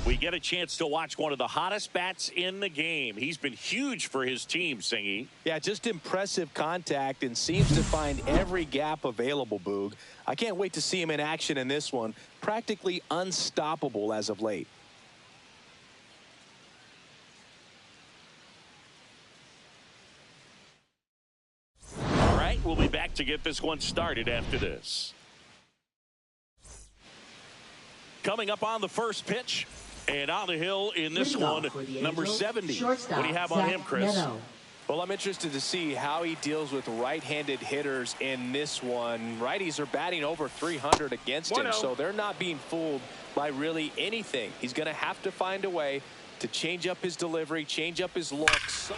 We get a chance to watch one of the hottest bats in the game. He's been huge for his team, Singy. Yeah, just impressive contact and seems to find every gap available, Boog. I can't wait to see him in action in this one. Practically unstoppable as of late. All right, we'll be back to get this one started after this. Coming up on the first pitch. And on the hill in this one, number 70. What do you have on him, Chris? Well, I'm interested to see how he deals with right-handed hitters in this one. Righties are batting over 300 against him, so they're not being fooled by really anything. He's going to have to find a way to change up his delivery, change up his looks.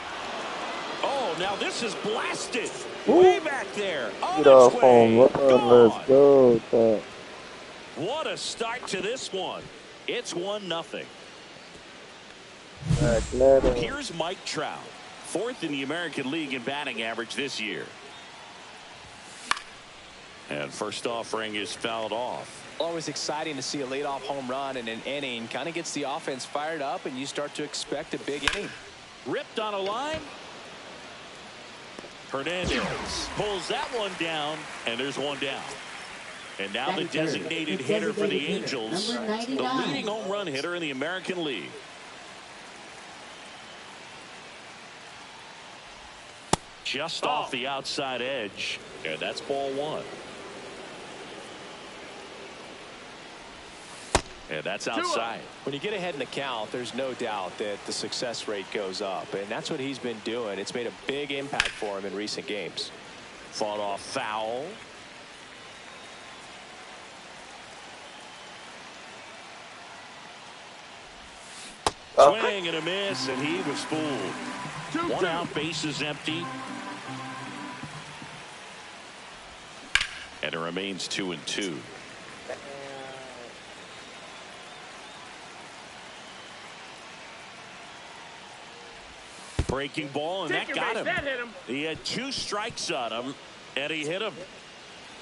Oh, now this is blasted. Ooh. Way back there. Get off home. Let's go. What a start to this one. It's 1-0. Here's Mike Trout, 4th in the American League in batting average this year. And first offering is fouled off. Always exciting to see a leadoff home run in an inning. Kind of gets the offense fired up, and you start to expect a big inning. Ripped on a line. Hernandez pulls that one down, and there's one down. And now the designated hitter for the Angels, the leading home run hitter in the American League. Just off the outside edge, and that's ball 1. And that's outside. When you get ahead in the count, there's no doubt that the success rate goes up, and that's what he's been doing. It's made a big impact for him in recent games. Fought off foul. Swing and a miss, and he was fooled. 1 out, bases empty. And it remains 2-2. Breaking ball, and that got him. That hit him. He had 2 strikes on him, and he hit him.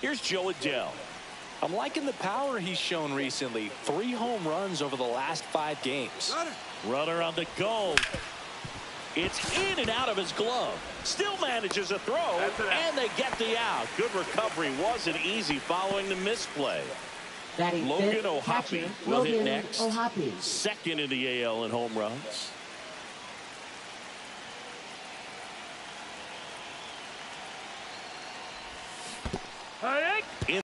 Here's Joe Adell. I'm liking the power he's shown recently. 3 home runs over the last 5 games. Runner on the go. It's in and out of his glove. Still manages a throw, and they get the out. Good recovery. Wasn't easy following the misplay. Logan O'Hoppe will hit next. 2nd in the AL in home runs. In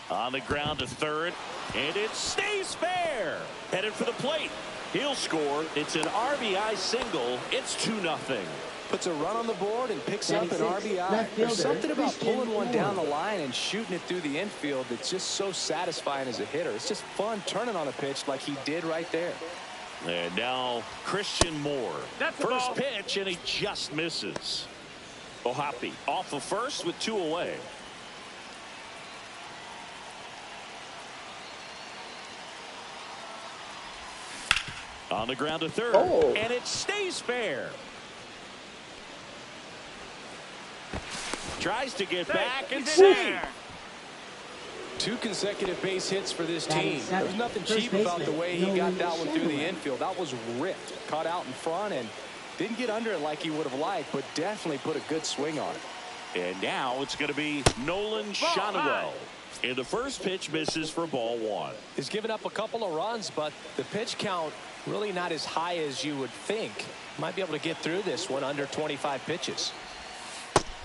on the ground to 3rd, and it stays fair. Headed for the plate. He'll score. It's an RBI single. It's 2-0. Puts a run on the board and picks up an RBI. There's something about pulling one down the line and shooting it through the infield that's just so satisfying as a hitter. It's just fun turning on a pitch like he did right there. And now Christian Moore. First pitch, and he just misses. O'Hoppe off of first with 2 away. On the ground to 3rd, and it stays fair. Tries to get back and save. 2 consecutive base hits for this team. There's nothing cheap about the way he got that one through the infield. That was ripped. Caught out in front and didn't get under it like he would have liked, but definitely put a good swing on it. And now it's going to be Nolan Schanuel. And the first pitch misses for ball 1. He's given up a couple of runs, but the pitch count really not as high as you would think. Might be able to get through this one under 25 pitches.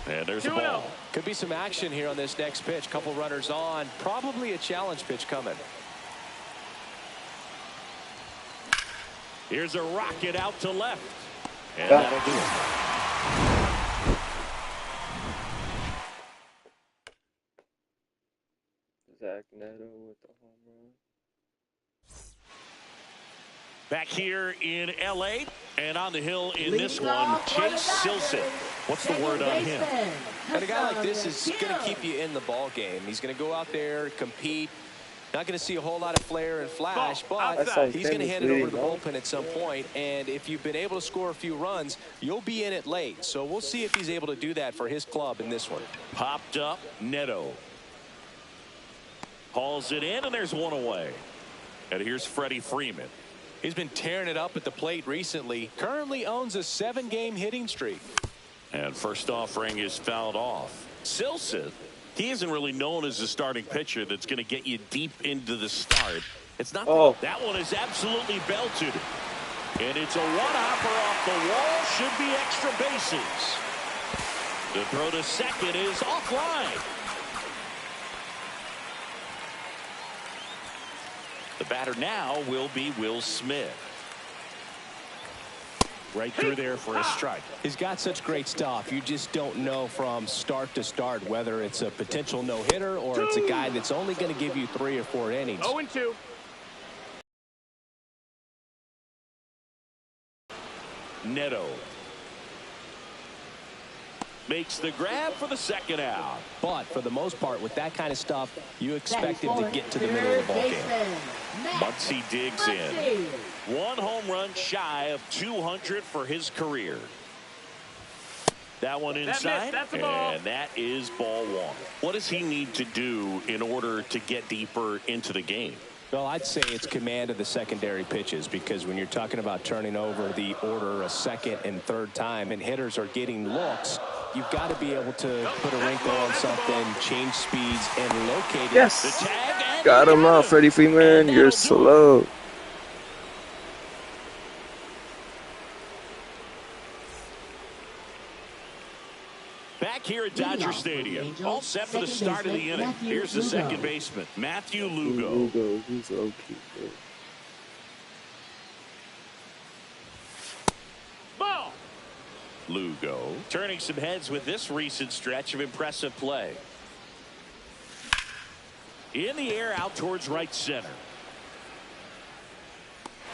And there's a ball. Could be some action here on this next pitch. Couple runners on. Probably a challenge pitch coming. Here's a rocket out to left. And that'll do it. Zach Neto with the home run. Back here in L.A. and on the hill in this one, Chase Silseth. What's the word on him? And a guy like this is going to keep you in the ball game. He's going to go out there, compete, Not going to see a whole lot of flair and flash, but he's going to hand it over to the bullpen at some point. And if you've been able to score a few runs, you'll be in it late. So we'll see if he's able to do that for his club in this one. Popped up, Neto. Hauls it in, and there's one away. And here's Freddie Freeman. He's been tearing it up at the plate recently. Currently owns a 7-game hitting streak. And first offering is fouled off. Silson, he isn't really known as a starting pitcher that's going to get you deep into the start. It's not. That one is absolutely belted. And it's a one-hopper off the wall. Should be extra bases. The throw to second is offline. The batter now will be Will Smith. Right through there for a strike. He's got such great stuff. You just don't know from start to start whether it's a potential no-hitter or it's a guy that's only going to give you 3 or 4 innings. 0-2. Neto makes the grab for the second out. But for the most part, with that kind of stuff, you expect him to get to the middle of the ballgame. Muncy digs in. 1 home run shy of 200 for his career. That one inside, and that is ball 1. What does he need to do in order to get deeper into the game? Well, I'd say it's command of the secondary pitches, because when you're talking about turning over the order a second and third time and hitters are getting looks, you've got to be able to put a wrinkle on something, change speeds, and locate it. Yes. Got him out, Freddie Freeman. You're slow. Back here at Dodger Stadium, all set for the start of the inning. Here's the second baseman, Matthew Lugo. Lugo, he's low key, Ball. Lugo turning some heads with this recent stretch of impressive play. In the air, out towards right center.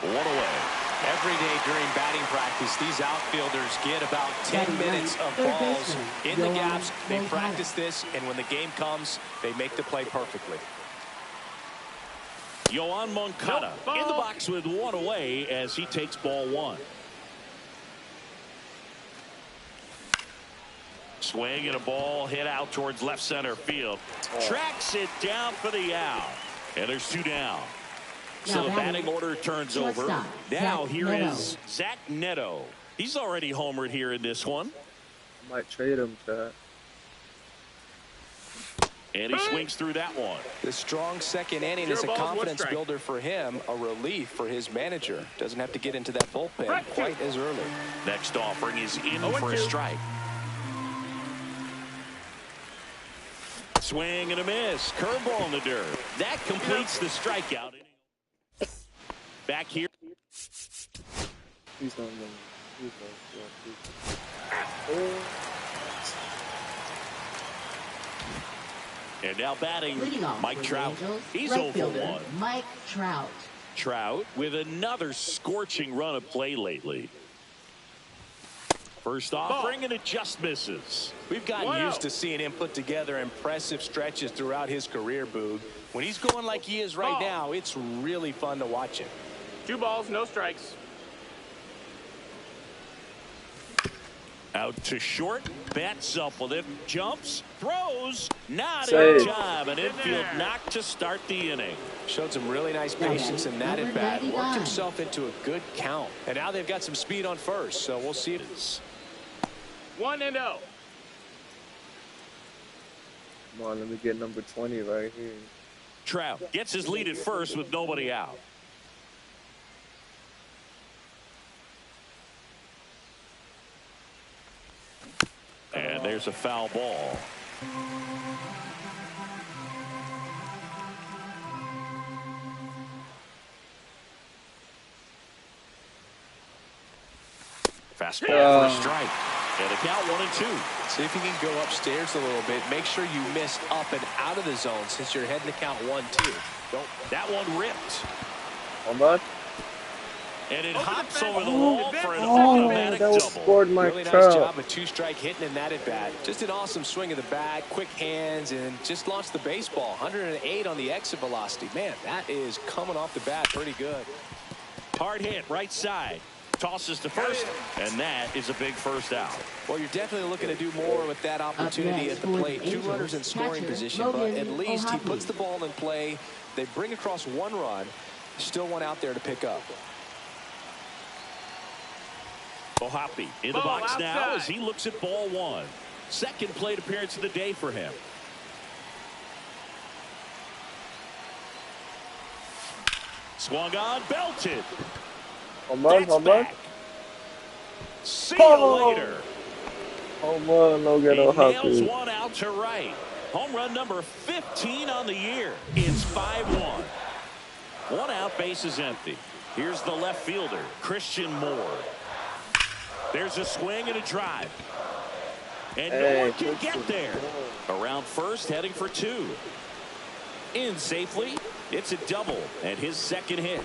1 away. Every day during batting practice, these outfielders get about 10 minutes of balls in the gaps. They practice this, and when the game comes, they make the play perfectly. Yoan Moncada in the box with 1 away as he takes ball 1. Swing and a ball hit out towards left center field. Tracks it down for the out. And there's 2 down. So the batting order turns over. Now here is Zach Neto. He's already homered here in this one. Might trade him, Chad. And he swings through that one. The strong second inning is a confidence builder for him, a relief for his manager. Doesn't have to get into that bullpen quite as early. Next offering is in for a strike. Swing and a miss. Curveball in the dirt. That completes the strikeout. Back here. He's not and now batting Mike Trout. He's 0 for 1. Mike Trout. Trout with another scorching run of play lately. First offering, and it just misses. We've gotten used to seeing him put together impressive stretches throughout his career, Boog. When he's going like he is right now, it's really fun to watch him. 2 balls, no strikes. Out to short, bats up with it, jumps, throws, not in time. An infield knock to start the inning. Showed some really nice patience in that at bat. Worked himself into a good count. And now they've got some speed on first, so we'll see. 1-0. Come on, let me get number 20 right here. Trout gets his lead at first with nobody out. And there's a foul ball. Fastball for a strike. And a count 1-2. See if you can go upstairs a little bit. Make sure you miss up and out of the zone since you're heading to count 1-2. That one ripped. Hold on. And it Over the hops fence. over the wall for an Oh, automatic that was double. scored my Really nice trap. job of two-strike hitting in that at bat. Just an awesome swing of the bat, quick hands, and just launched the baseball. 108 on the exit velocity. Man, that is coming off the bat pretty good. Hard hit, right side. Tosses to first, and that is a big first out. Well, you're definitely looking to do more with that opportunity at the plate. Two runners in scoring position, but at least he puts the ball in play. They bring across one run. Still one out there to pick up. Ohapi in the box now as he looks at ball one. Second plate appearance of the day for him. Swung on, belted. Home run, home run. See you later. Home run, no get He no nails happy. one out to right. Home run number 15 on the year. It's 5-1. One out, base is empty. Here's the left fielder, Christian Moore. There's a swing and a drive. And no one can get there. Around first, heading for two. In safely. It's a double and his second hit.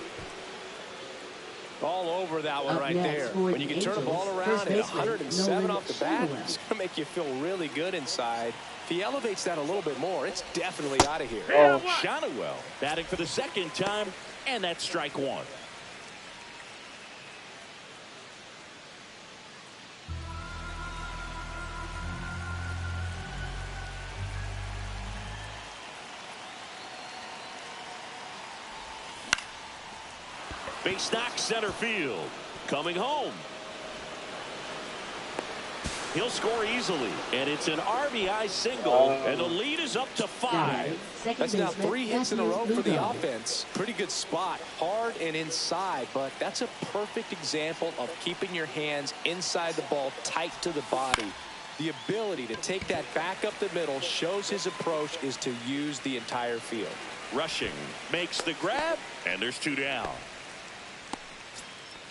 All over that one right there. When you can turn a ball around at 107 off the bat, it's going to make you feel really good inside. If he elevates that a little bit more, it's definitely out of here. Oh, Shonowell batting for the second time, and that's strike one. Base knock, center field. Coming home. He'll score easily, and it's an RBI single, and the lead is up to 5. That's now 3 hits in a row for the offense. Pretty good spot, hard and inside, but that's a perfect example of keeping your hands inside the ball, tight to the body. The ability to take that back up the middle shows his approach is to use the entire field. Rushing makes the grab, and there's 2 down.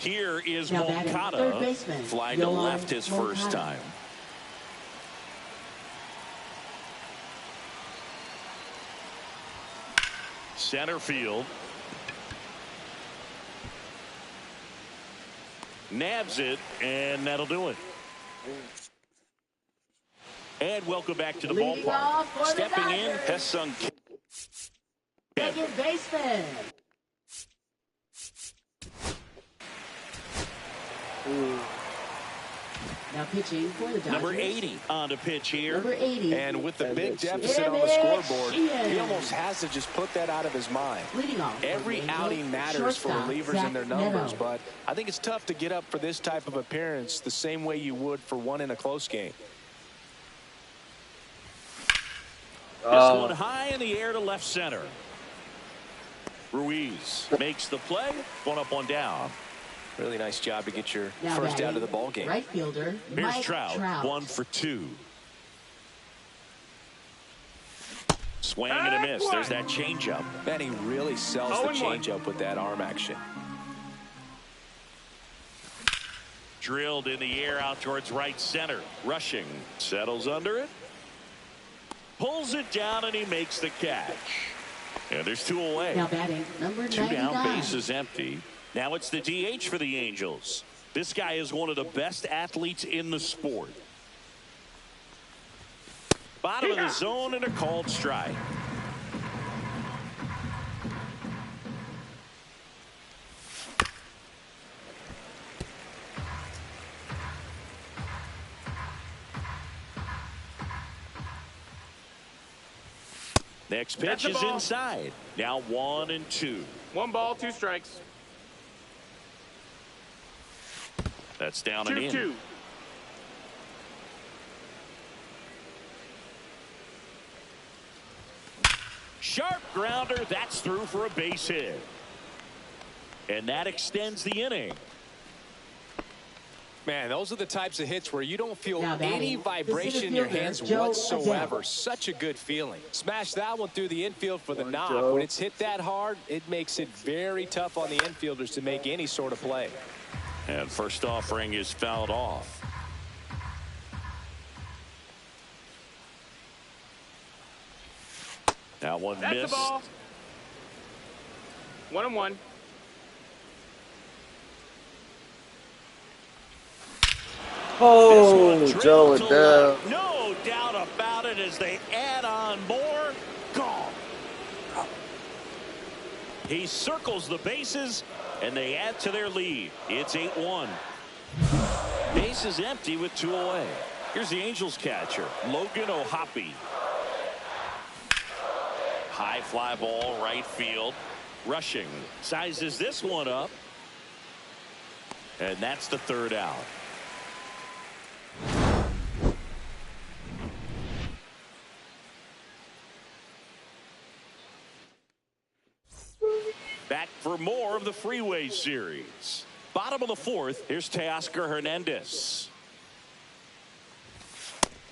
Here is Moncada flying to left his first time. Center field. Nabs it, and that'll do it. And welcome back to the ballpark. Stepping in, Ha-Seong Kim. Second baseman. Now pitching for the Dodgers. Number 80 on the pitch here. Number 80. And with the big deficit on the scoreboard, he almost has to just put that out of his mind. Leading off. Every outing matters for relievers and their numbers, but I think it's tough to get up for this type of appearance the same way you would for one in a close game. This one high in the air to left center. Ruiz makes the play. One up, one down. Really nice job to get your Now first batting, out of the ball game. Right fielder, Here's Mike Trout. 1 for 2. Swing and a miss. There's that changeup. Man, he really sells the changeup with that arm action. Drilled in the air out towards right center. Rushing. Settles under it. Pulls it down, and he makes the catch. And there's 2 away. Now batting, number 2 down, 99. base is empty. Now it's the DH for the Angels. This guy is one of the best athletes in the sport. Bottom of the zone and a called strike. Next pitch is inside. Now 1 and 2. 1 ball, 2 strikes. That's down and in. 2-2. Sharp grounder. That's through for a base hit. And that extends the inning. Man, those are the types of hits where you don't feel Now batting, any vibration in your hands Joe whatsoever. Adele. Such a good feeling. Smash that one through the infield for the knock. Joe. When it's hit that hard, it makes it very tough on the infielders to make any sort of play. And first offering is fouled off. Now one That's missed. the ball. 1-1. Oh, Joe Adele. No doubt about it as they add on more. Gone. He circles the bases, and they add to their lead. It's 8-1. Base is empty with 2 away. Here's the Angels catcher, Logan O'Hoppe. High fly ball, right field. Rushing sizes this one up. And that's the 3rd out. Back for more of the Freeway Series. Bottom of the 4th, here's Teoscar Hernandez.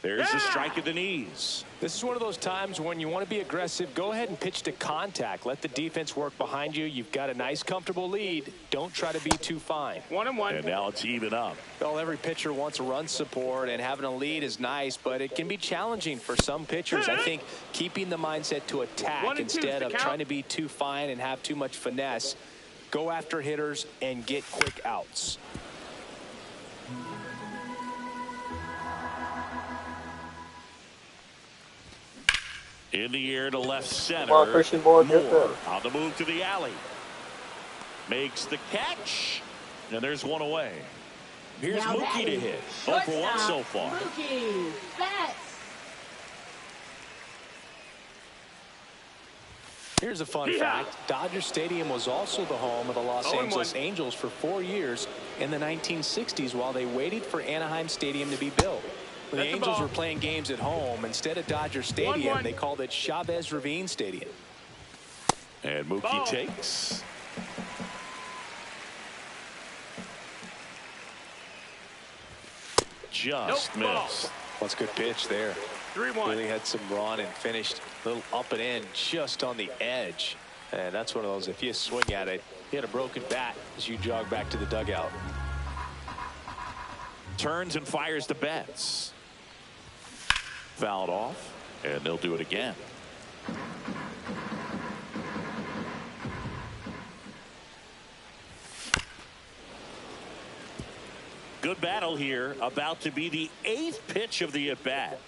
There's the strike at the knees. This is one of those times when you want to be aggressive. Go ahead and pitch to contact. Let the defense work behind you. You've got a nice, comfortable lead. Don't try to be too fine. 1-1. And now it's even up. Well, every pitcher wants run support, and having a lead is nice, but it can be challenging for some pitchers. I think keeping the mindset to attack instead of trying to be too fine and have too much finesse. Go after hitters and get quick outs. In the air to left center. Come on, Christian Moore, get Moore there. on the move to the alley. Makes the catch. And there's one away. Here's Now Mookie to hit. 0 for 1 so far. Mookie Betts. Here's a fun fact. Dodger Stadium was also the home of the Los Angeles Angels for 4 years in the 1960s while they waited for Anaheim Stadium to be built. When the Angels were playing games at home, instead of Dodger Stadium, they called it Chavez Ravine Stadium. And Mookie takes. Just missed. That's a good pitch there. 3-1. Really had some run and finished a little up and in just on the edge. And that's one of those, if you swing at it, you had a broken bat as you jog back to the dugout. Turns and fires the Betts. Fouled off, and they'll do it again. Good battle here, about to be the 8th pitch of the at-bat.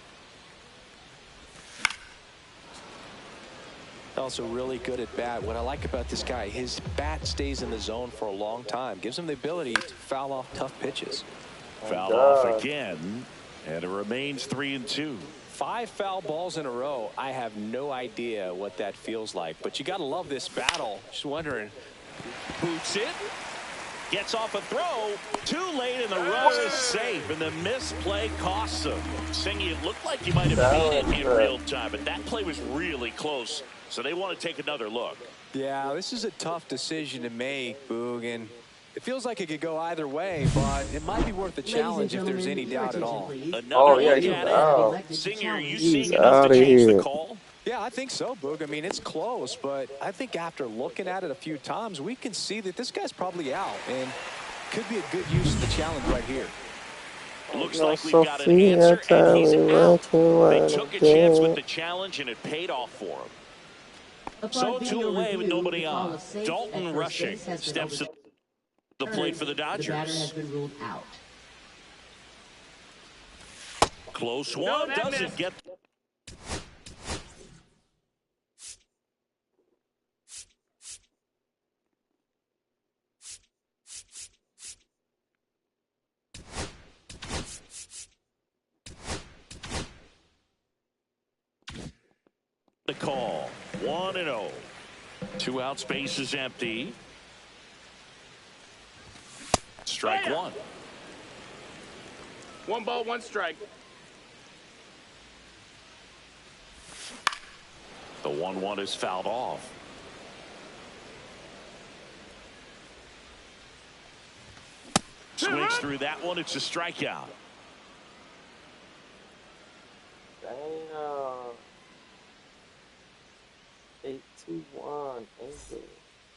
Also really good at bat. What I like about this guy, his bat stays in the zone for a long time. Gives him the ability to foul off tough pitches. Foul off again, and it remains 3-2. 5 foul balls in a row. I have no idea what that feels like, but you got to love this battle. Just wondering. Boots it. Gets off a throw. Too late, and the run is safe, and the misplay costs him. Singy, it looked like you might have beat it in real time, but that play was really close, so they want to take another look. Yeah, this is a tough decision to make, Boog, and it feels like it could go either way, but it might be worth a challenge if there's any doubt at all. Another yeah, look he's at out. it. Singer, you He's seeing enough to outta change the here. call? Yeah, I think so, Boog. I mean, it's close, but I think after looking at it a few times, we can see that this guy's probably out, and could be a good use of the challenge right here. Looks like we've got an answer, and he's out. They took a chance with the challenge, and it paid off for him. So 2 away with nobody on. Dalton Rushing steps to the plate for the Dodgers. The batter has been ruled out. Close one, doesn't get. The call, 1-0. 2 outs, base is empty. Strike 1. 1 ball, 1 strike. The 1-1 is fouled off. Swings through that one. It's a strikeout. Damn. 8-1.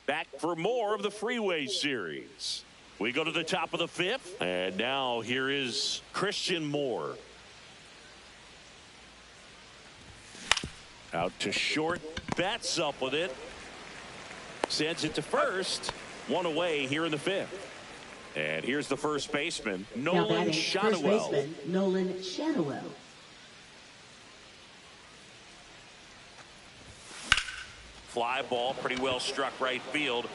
Back for more of the Freeway Series. We go to the top of the 5th, and now here is Christian Moore. Out to short, bats up with it. Sends it to first. 1 away here in the 5th. And here's the first baseman, Now Nolan batting, first Shadowell. baseman, Nolan Shadowell. Fly ball, pretty well struck right field.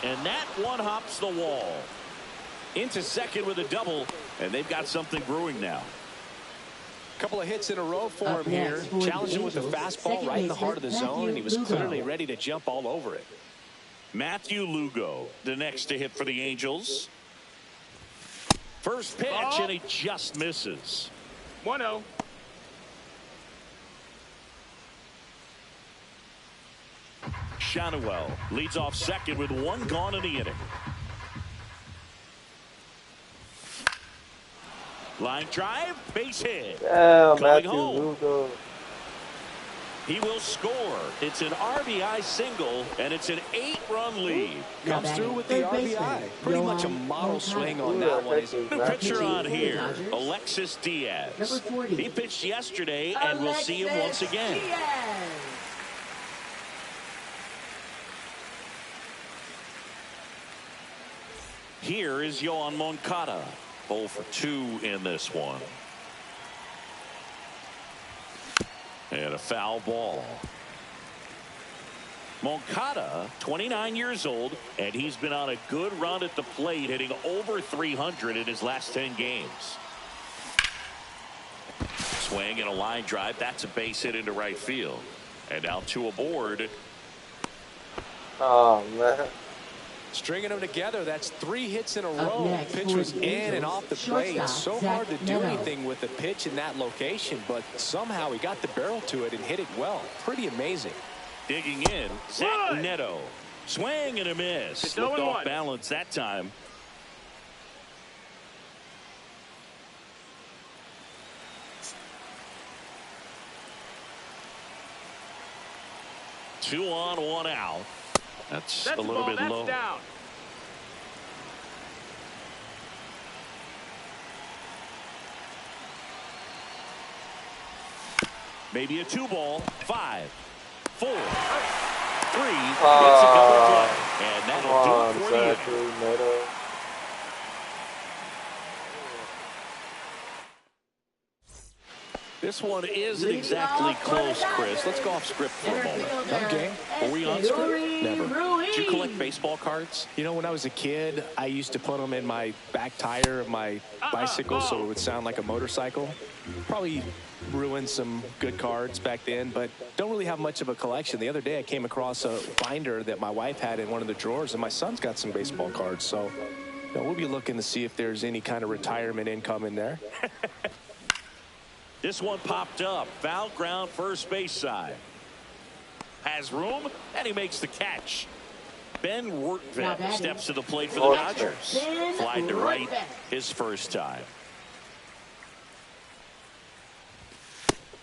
And that one hops the wall. Into second with a double, and they've got something brewing now. Couple of hits in a row for Up him here. next for the Challenging with the Angels, fastball second right in the heart of the baseman, zone, and he was Matthew Lugo. clearly ready to jump all over it. Matthew Lugo, the next to hit for the Angels. First pitch, and he just misses. 1-0. Shadowell leads off second with one gone in the inning. Line drive, base hit. Yeah, Going Matthew home. Lugo. He will score. It's an RBI single, and it's an 8-run lead. Now Comes batting, through with the third RBI. baseman, Pretty much a Yohan model Moncada. swing on Ooh, that I one. think he's New back. pitcher on Pitching for the here, Dodgers. Alexis Diaz. Number 40. He pitched yesterday, and we'll see him once again. Diaz. Here is Yohan Moncada. 0 for 2 in this one. And a foul ball. Moncada, 29 years old, and he's been on a good run at the plate, hitting over 300 in his last 10 games. Swing and a line drive. That's a base hit into right field. And now 2 aboard. Oh, man. Stringing them together, that's 3 hits in a Up row. next Pitch for was the in and Angels, off the plate. shortstop, So hard to Zach do Neto. anything with the pitch in that location, but somehow he got the barrel to it and hit it well. Pretty amazing. Digging in, Zach Neto. Swing and a miss. It's Slipped 0-1. off balance that time. Two on, 1 out. That's a little bit low. Down. Maybe a 2-ball. 5, 4, 3. It's a double play. And Come that'll do on, it for the inning. Zachary Neto. This one isn't exactly close, Chris. Let's go off script for a moment. Okay. Were we on script? Never. Did you collect baseball cards? You know, when I was a kid, I used to put them in my back tire of my bicycle so it would sound like a motorcycle. Probably ruined some good cards back then, but don't really have much of a collection. The other day I came across a binder that my wife had in one of the drawers, and my son's got some baseball cards. So we'll be looking to see if there's any kind of retirement income in there. This one popped up. Foul ground, first base side. Has room, and he makes the catch. Ben Rortvedt steps to the plate for the Dodgers. Ben Flied to right Rortvedt. his first time.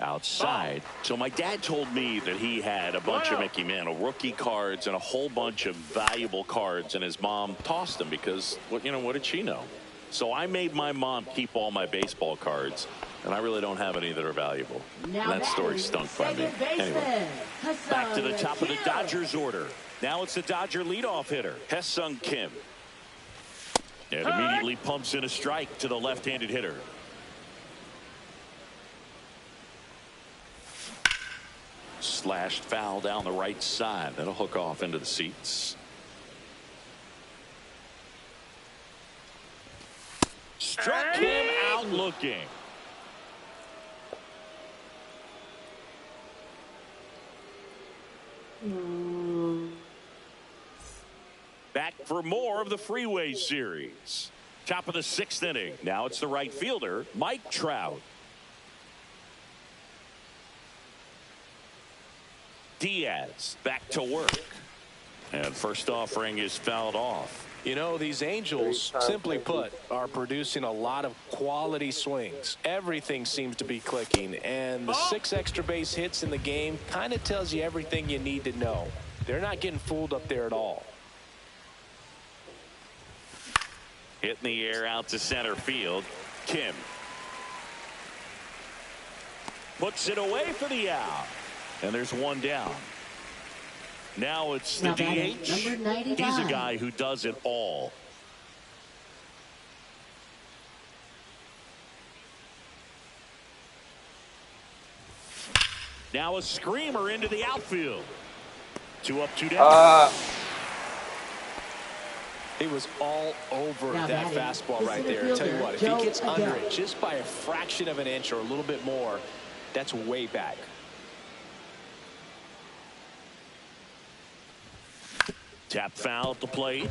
Outside. So my dad told me that he had a bunch of Mickey Mantle rookie cards and a whole bunch of valuable cards, and his mom tossed them because, what did she know? So I made my mom keep all my baseball cards, and I really don't have any that are valuable. Now And that story batting, stunk by me. second baseman, Anyway, back to the Ha-Seong top of the Kim. Dodgers order. Now it's the Dodger leadoff hitter, Ha-Seong Kim. And immediately pumps in a strike to the left-handed hitter. Slashed foul down the right side. That'll hook off into the seats. Struck him out looking. Back for more of the Freeway Series. Top of the 6th inning. Now it's the right fielder, Mike Trout. Diaz back to work. And first offering is fouled off. You know, these Angels, simply put, are producing a lot of quality swings. Everything seems to be clicking, and the 6 extra base hits in the game kind of tells you everything you need to know. They're not getting fooled up there at all. Hit in the air out to center field. Kim puts it away for the out. And there's one down. Now it's the DH. Number 95. He's a guy who does it all. Now a screamer into the outfield. 2 up, 2 down. He was all over that fastball right there. I'll tell you what, if he gets under it just by a fraction of an inch or a little bit more, that's way back. Tap foul at the plate.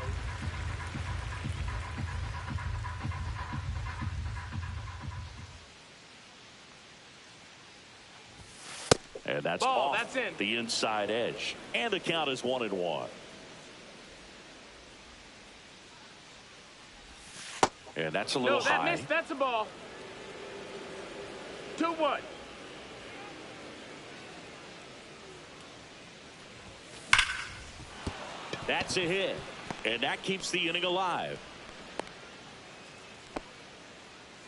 And that's Ball, off that's in. the inside edge. And the count is 1-1. And that's a little no, that high. missed. That's a ball. 2-1. That's a hit. And that keeps the inning alive.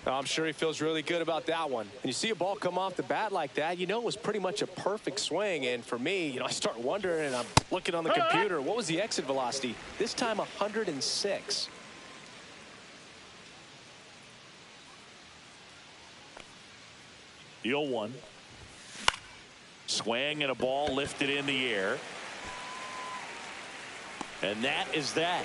I'm sure he feels really good about that one. And you see a ball come off the bat like that, you know it was pretty much a perfect swing. And for me, I start wondering, and I'm looking on the computer, what was the exit velocity? This time 106. The 0-1. Swing and a ball lifted in the air. And that is that.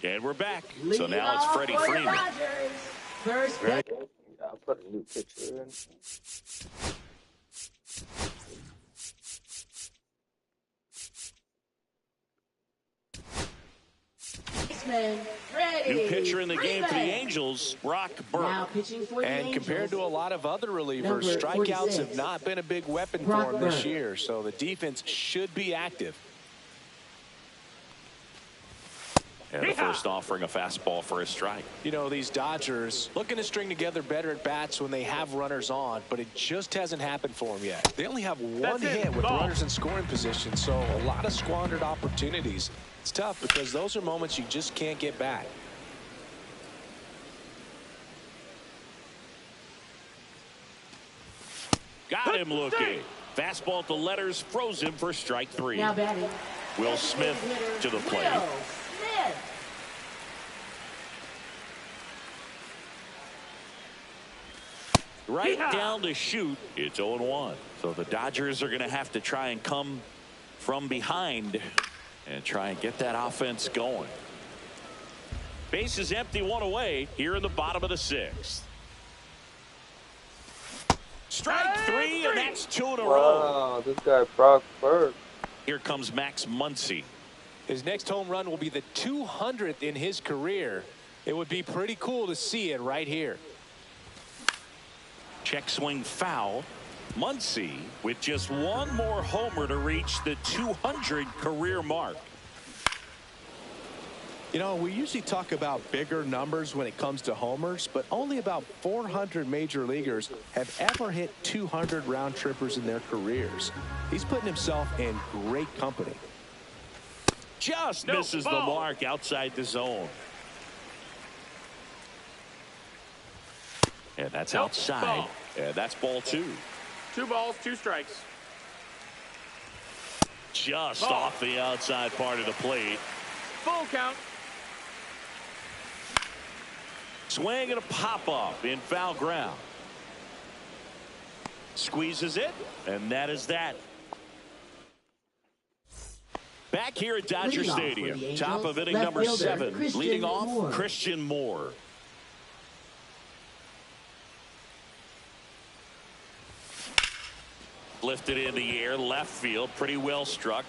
And we're back. So now it's Freddie Freeman. First Yeah, I'll put a new picture in. baseman, Freddie New pitcher in the game for the Freeman. Angels, Brock Now Burke. pitching for the And Angels. compared to a lot of other relievers, Number strikeouts 46. have not been a big weapon Brock for him this Burke. year. So the defense should be active. And the first offering a fastball for a strike. You know, these Dodgers looking to string together better at bats when they have runners on, but it just hasn't happened for them yet. They only have one hit with runners in scoring position, so a lot of squandered opportunities. It's tough because those are moments you just can't get back. Got him looking. Fastball at the letters, froze him for strike 3. Now batting. Will Smith to the plate. Will Smith. Right down to shoot. It's 0-1. So the Dodgers are going to have to try and come from behind and try and get that offense going. Base is empty, 1 away here in the bottom of the 6th. Strike 3, and that's 2 in a row. Wow, this guy Brock Burke. Here comes Max Muncy. His next home run will be the 200th in his career. It would be pretty cool to see it right here. Check swing foul. Muncy with just one more homer to reach the 200 career mark. You know, we usually talk about bigger numbers when it comes to homers, but only about 400 major leaguers have ever hit 200 round trippers in their careers. He's putting himself in great company. Just misses the mark outside the zone. And that's outside. And that's ball 2. 2 balls, 2 strikes. Just off the outside part of the plate. Full count. Swing and a pop-up in foul ground. Squeezes it, and that is that. Back here at Dodger Leading off for Stadium, the Angels, top of inning left number fielder, 7, Christian leading off Moore. Christian Moore. Lifted in the air, left field, pretty well struck.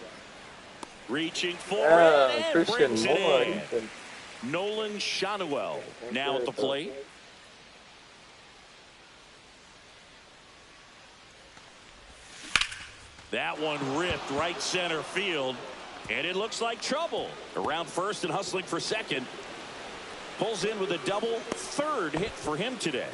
Reaching for it, and Christian brings Moore. it in. Nolan Schanuel now at the plate. That one ripped right center field, and it looks like trouble. Around first and hustling for second. Pulls in with a double, 3rd hit for him today.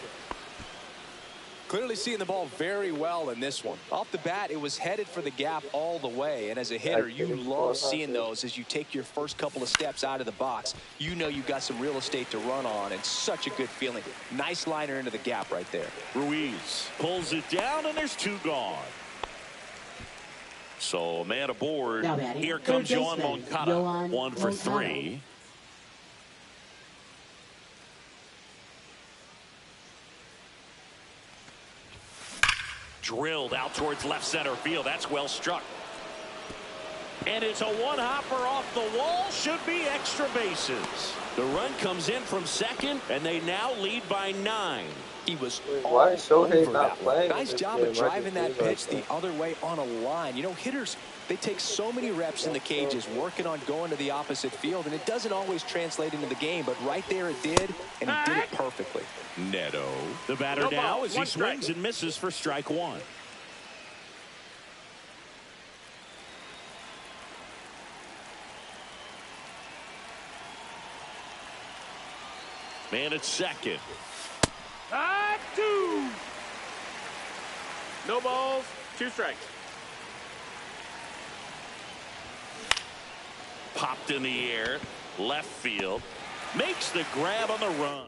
Clearly seeing the ball very well in this one. Off the bat, it was headed for the gap all the way. And as a hitter, you love seeing those as you take your first couple of steps out of the box. You know you've got some real estate to run on, and such a good feeling. Nice liner into the gap right there. Ruiz pulls it down, and there's 2 gone. So a man aboard. Here comes Yoan Moncada. 1 for 3. Drilled out towards left center field. That's well struck. And it's a one-hopper off the wall. Should be extra bases. The run comes in from second, and they now lead by 9. He was Why is Shohei over not that playing? one. Nice job of driving that pitch the other way on a line. You know, hitters, they take so many reps in the cages working on going to the opposite field, and it doesn't always translate into the game, but right there it did, and he did it perfectly. Neto. The batter now as he swings and misses for strike 1. Man at second. 2. No balls, 2 strikes. Popped in the air. Left field. Makes the grab on the run.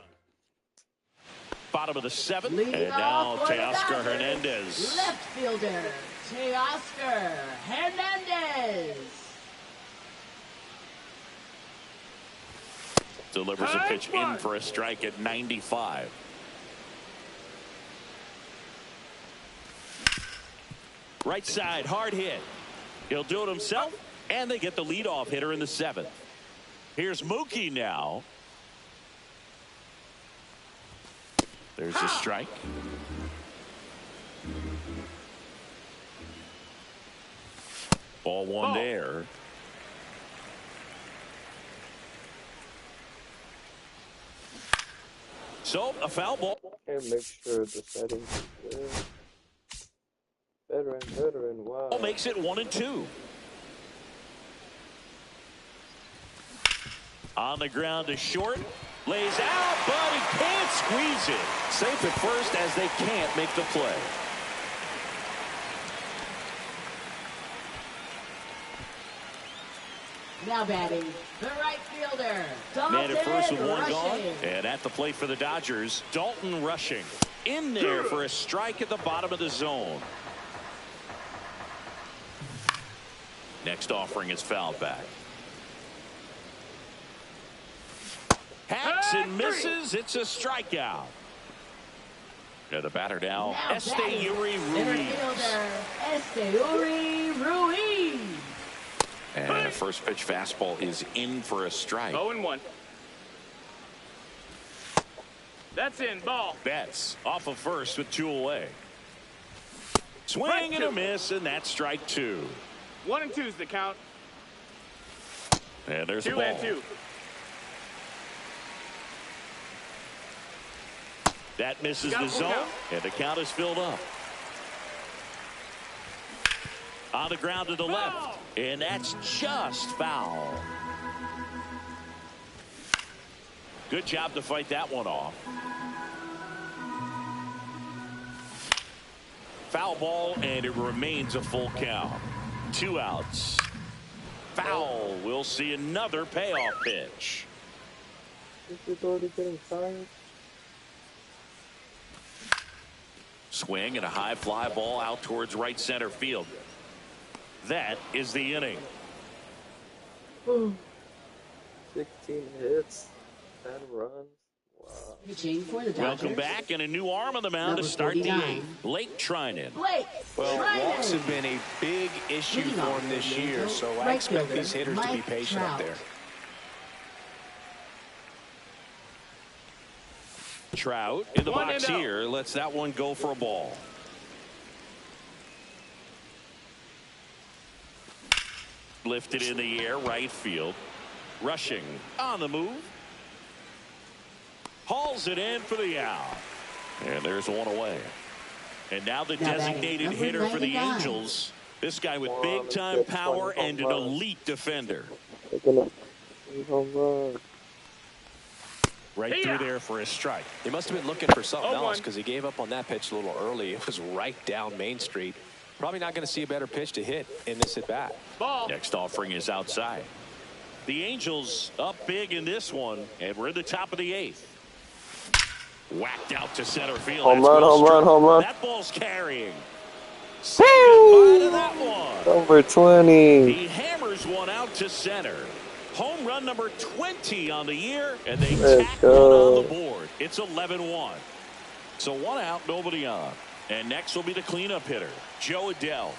Bottom of the 7th. And now Teoscar Hernandez. Left fielder, Teoscar Hernandez. Delivers a pitch in for a strike at 95. Right side, hard hit. He'll do it himself, and they get the leadoff hitter in the 7th. Here's Mookie now. There's a strike. Ball 1 there. So a foul ball. And make sure the settings is good. Veteran, wow. Makes it 1-2. On the ground to short. Lays out, but he can't squeeze it. Safe at first as they can't make the play. Now batting, the right fielder, Dalton Man at first with 1 Rushing. gone. And at the plate for the Dodgers, Dalton Rushing. In there for a strike at the bottom of the zone. Next offering is fouled back. Hacks and misses. It's a strikeout. Yeah, the batter now, Esteury Ruiz. Esteury Ruiz. And a first pitch fastball is in for a strike. 0-1. That's in, ball. Betts off of first with 2 away. Swing and a miss, and that's strike 2. 1 and 2's the count. And there's 2 a ball. and 2. That misses the zone, and the count is filled up. On the ground to the left, and that's just foul. Good job to fight that one off. Foul ball, and it remains a full count. 2 outs. Foul. We'll see another payoff pitch. This is already getting tired. Swing and a high fly ball out towards right center field. That is the inning. 16 hits, 10 runs. Wow. Pitching for the Dodgers. Welcome back, and a new arm on the mound Number to start the 49. 8th. Blake Treinen. Blake Well, Treinen. walks have been a big issue Leading for off him this the year, Angels, so I right expect fielder, these hitters to be Mike patient up Trout. there. Trout in the 1-0. box here. Lets that one go for a ball. Lifted in the air, right field. Rushing on the move. Hauls it in for the out. And there's 1 away. And now the designated number hitter for the 99. Angels. This guy with big time power and an elite defender. They're gonna home run. Right through there for a strike. He must have been looking for something else because he gave up on that pitch a little early. It was right down Main Street. Probably not going to see a better pitch to hit in this at-bat. Next offering is outside. The Angels up big in this one, and we're in the top of the 8th. Whacked out to center field. Home run, home run, home run. That ball's carrying. Say goodbye to that one. Number 20. He hammers one out to center. Home run number 20 on the year, and they tack one on the board. It's 11-1. So 1 out, nobody on. And next will be the cleanup hitter, Jo Adell.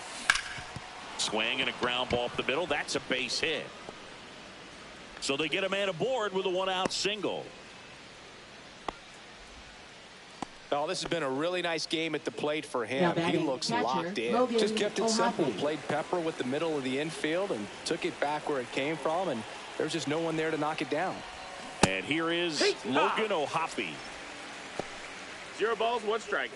Swing and a ground ball up the middle. That's a base hit. So they get a man aboard with a 1-out single. Oh, this has been a really nice game at the plate for him. He looks locked in. Just kept it simple. Played pepper with the middle of the infield and took it back where it came from, and there's just no one there to knock it down. And here is Logan O'Hoppe. 0 balls, 1 strike.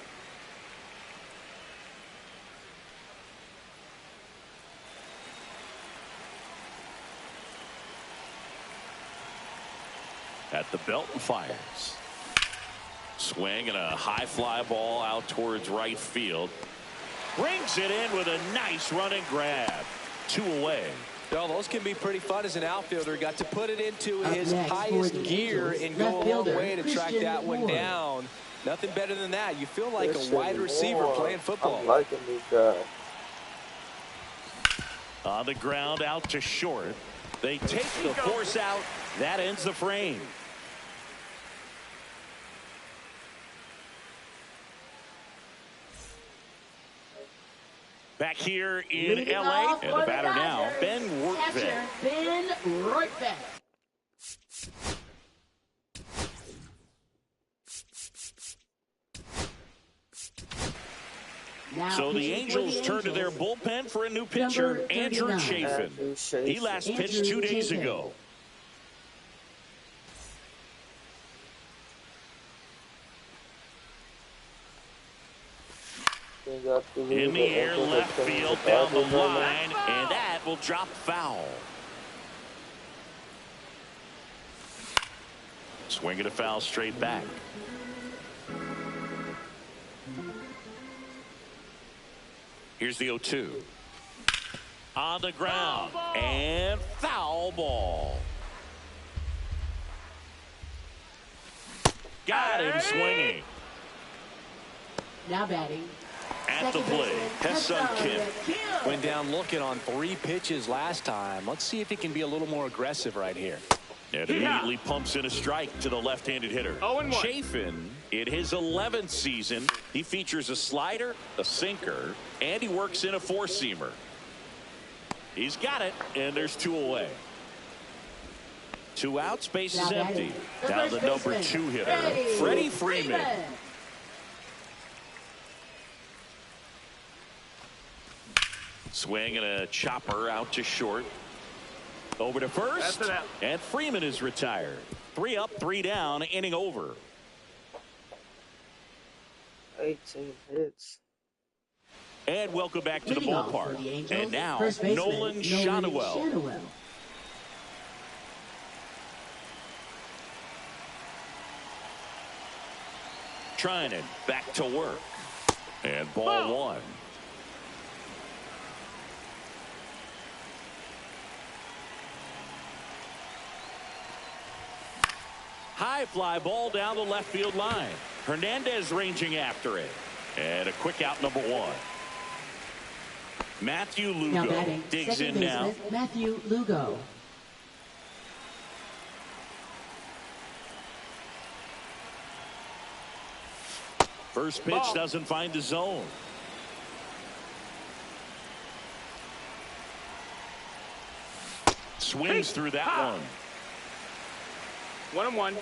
At the belt and fires. Swing and a high fly ball out towards right field. Brings it in with a nice running grab. 2 away. Well, those can be pretty fun as an outfielder. Got to put it into his highest gear and go a long way to track that one down. Nothing better than that. You feel like a wide receiver playing football. I'm liking this guy. On the ground out to short. They take the force out. That ends the frame. Back here in L.A. and the batter now, Ben Rortvedt. Ben Rortvedt. So the Angels turn to their bullpen for a new pitcher, Andrew Chafin. He last pitched 2 days ago. In the air, left field, down the line, and that will drop foul. Swinging a foul straight back. Here's the 0-2. On the ground, and foul ball. Got him swinging. Now batting. At the plate, Ha-Seong Kim. Went down looking on 3 pitches last time. Let's see if he can be a little more aggressive right here. And immediately pumps in a strike to the left-handed hitter. 0-1. Chafin, in his 11th season, he features a slider, a sinker, and he works in a 4-seamer. He's got it, and there's 2 away. 2 outs, base is empty. Now the number 2 hitter, Freddie Freeman. Swing and a chopper out to short. Over to first, and Freeman is retired. 3 up, 3 down, inning over. 18 hits. And welcome back to the ballpark. And now, Nolan Schanuel. Treinen back to work. And ball 1. High fly ball down the left field line. Hernandez ranging after it. And a quick out, number 1. Matthew Lugo digs in now. Matthew Lugo. First pitch doesn't find the zone. Swings through that one. 1-1.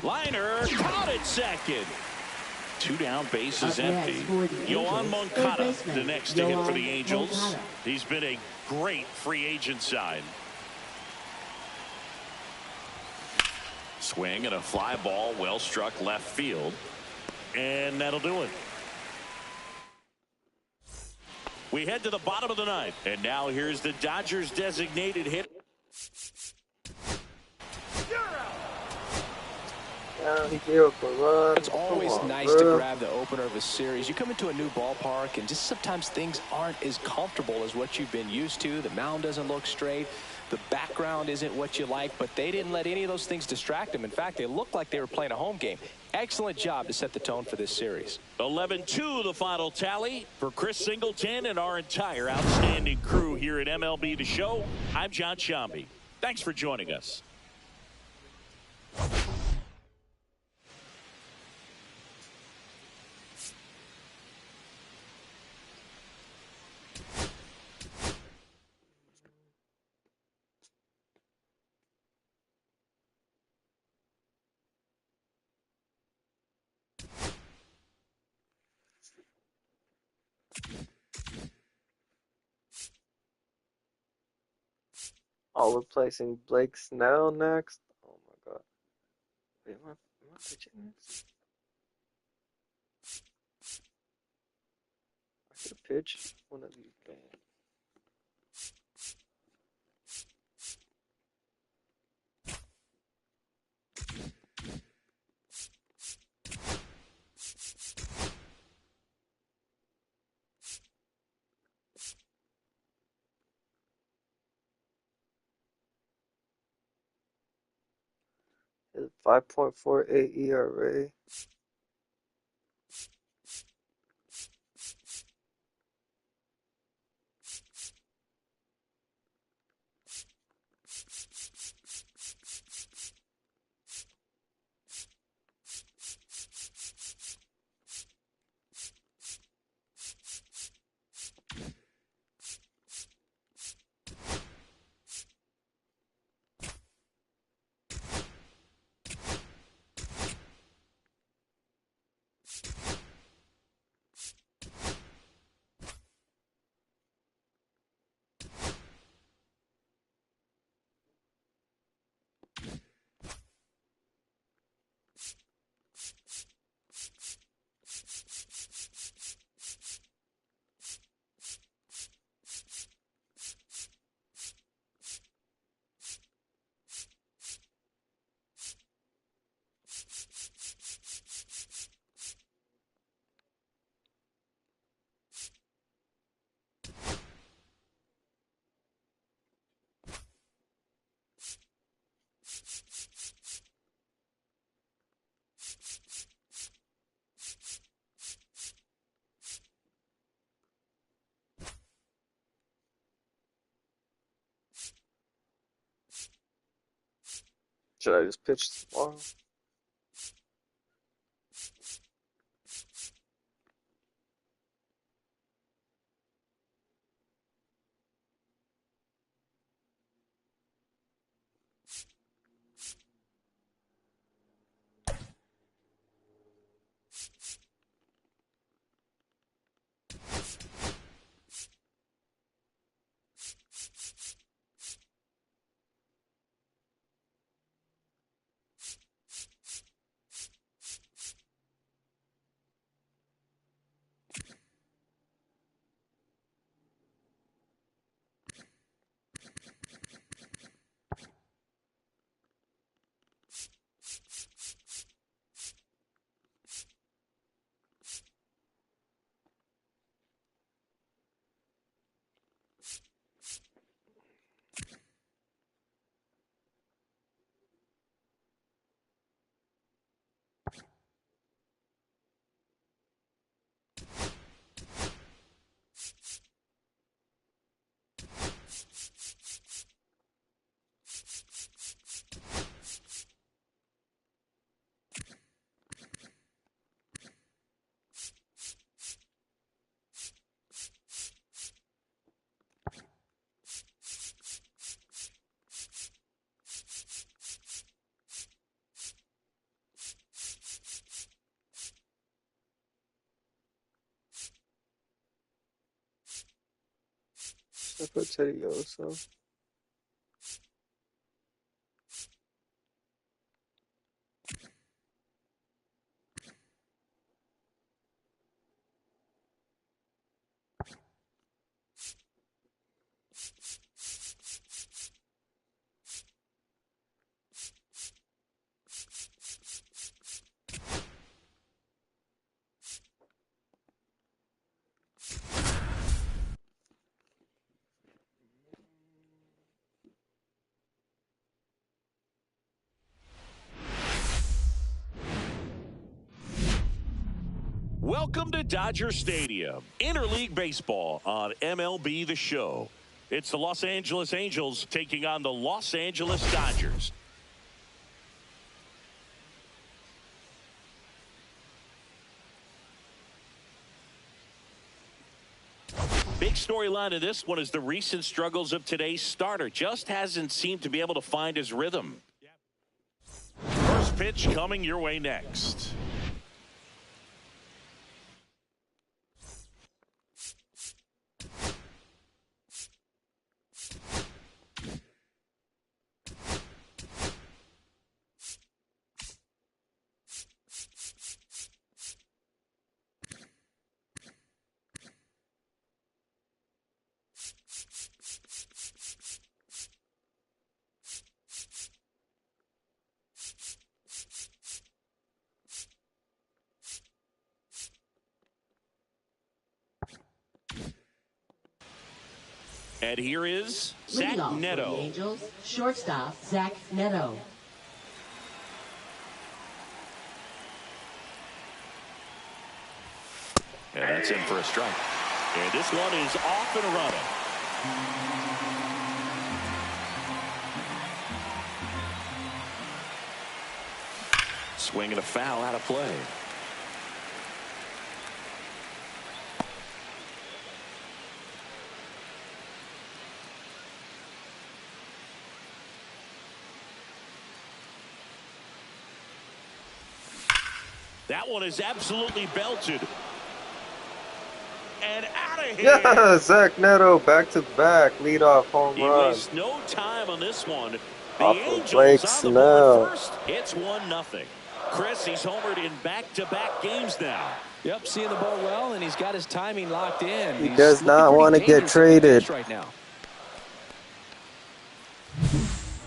Liner caught at second. 2 down, base is empty. Yoan Moncada, the next to hit for the Angels. He's been a great free agent sign. Swing and a fly ball, well struck left field. And that'll do it. We head to the bottom of the ninth. And now here's the Dodgers designated hit. It's always nice to grab the opener of a series. You come into a new ballpark, and just sometimes things aren't as comfortable as what you've been used to. The mound doesn't look straight. The background isn't what you like, but they didn't let any of those things distract them. In fact, they looked like they were playing a home game. Excellent job to set the tone for this series. 11-2 the final tally for Chris Singleton and our entire outstanding crew here at MLB The Show. I'm John Sciambi. Thanks for joining us. Oh, we're placing Blake Snell next. Oh my god. Wait, am I pitching next? I should pitch one of these games. His 5.48 ERA. Should I just pitch tomorrow? Should I put Teddy Oso? Welcome to Dodger Stadium. Interleague Baseball on MLB The Show. It's the Los Angeles Angels taking on the Los Angeles Dodgers. Big storyline of this one is the recent struggles of today's starter. Just hasn't seemed to be able to find his rhythm. First pitch coming your way next. And here is Zach Neto. For the Angels, shortstop Zach Neto. And that's in for a strike. And this one is off and running. Swing and a foul out of play. That one is absolutely belted. And out of here. Yeah, Zach Neto back-to-back leadoff home He run. wastes no time on this one. The Off of Angels Blake on the board Snell. first. It's 1-0. Chris, he's homered in back-to-back games now. Yep, seeing the ball well, and he's got his timing locked in. He He's does looking not pretty want to get dangerous on the traded. pitch right now.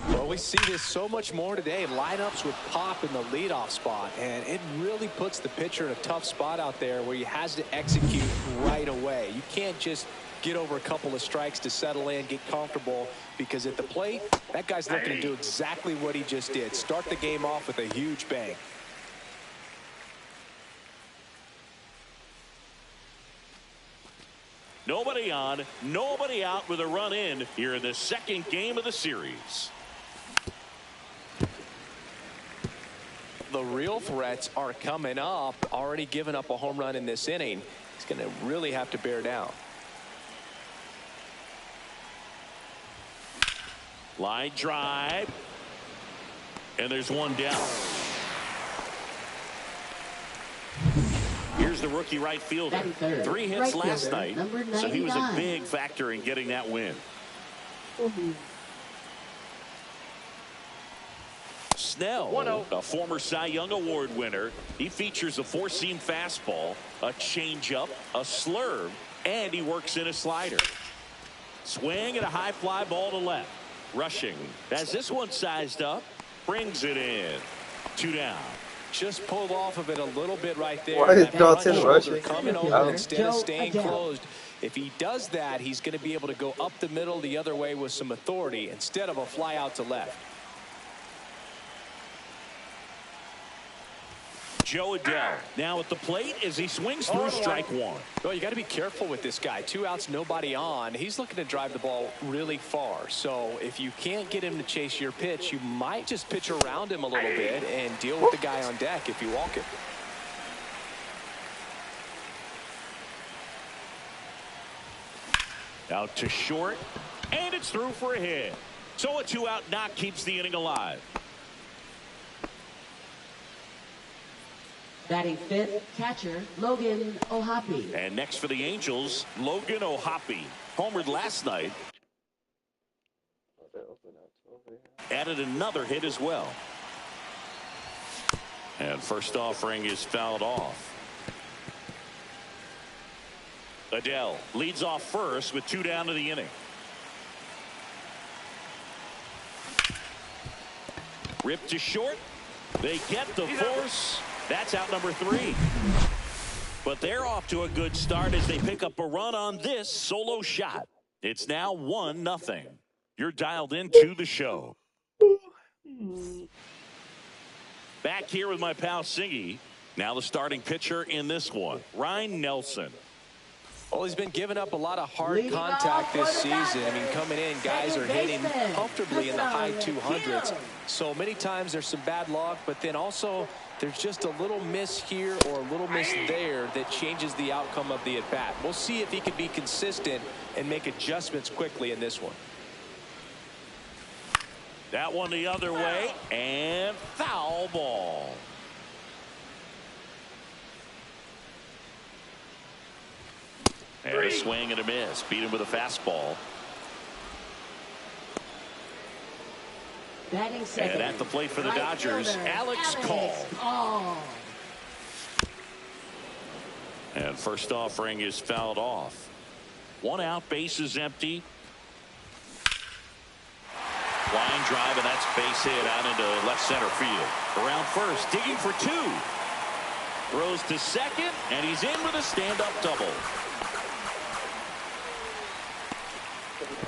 Well, we see this so much more today. Lineups with pop in the leadoff spot, and it really puts the pitcher in a tough spot out there where he has to execute right away. You can't just get over a couple of strikes to settle in, get comfortable, because at the plate, that guy's looking to do exactly what he just did. Start the game off with a huge bang. Nobody on, nobody out with a run in here in the second game of the series. The real threats are coming up. Already given up a home run in this inning. He's going to really have to bear down. Line drive. And there's one down. Here's the rookie right fielder. 3 hits last night, so he was a big factor in getting that win. Snell, a former Cy Young Award winner. He features a four-seam fastball, a changeup, a slurve, and he works in a slider. Swing and a high fly ball to left. Rushing as this one sized up, brings it in. 2 down. Just pulled off of it a little bit right there. Why is That Dalton front rushing? shoulder coming over instead of staying closed. If he does that, he's going to be able to go up the middle the other way with some authority instead of a fly out to left. Joe Adell now at the plate as he swings through strike one. Well, you got to be careful with this guy. 2 outs, nobody on. He's looking to drive the ball really far. So if you can't get him to chase your pitch, you might just pitch around him a little bit and deal with the guy on deck if you walk it. Out to short, and it's through for a hit. So a 2-out knock keeps the inning alive. Batting fifth, catcher Logan O'Hoppe. And next for the Angels, Logan O'Hoppe. Homered last night. Added another hit as well. And first offering is fouled off. Adell leads off first with 2 down to the inning. Ripped to short. They get the force. That's out number 3. But they're off to a good start as they pick up a run on this solo shot. It's now 1-0. You're dialed into the show. Back here with my pal Singy. Now the starting pitcher in this one, Ryan Nelson. Well, he's been giving up a lot of hard contact this season. I mean, coming in, guys are hitting comfortably in the high 200s. So many times there's some bad luck, but then also there's just a little miss here or a little miss there that changes the outcome of the at-bat. We'll see if he can be consistent and make adjustments quickly in this one. That one the other way, and foul ball. And a swing and a miss. Beat him with a fastball. And at the plate for the Dodgers, Alex Call. And first offering is fouled off. 1 out, bases empty. Line drive, and that's base hit out into left center field. Around first, digging for 2. Throws to second, and he's in with a stand-up double.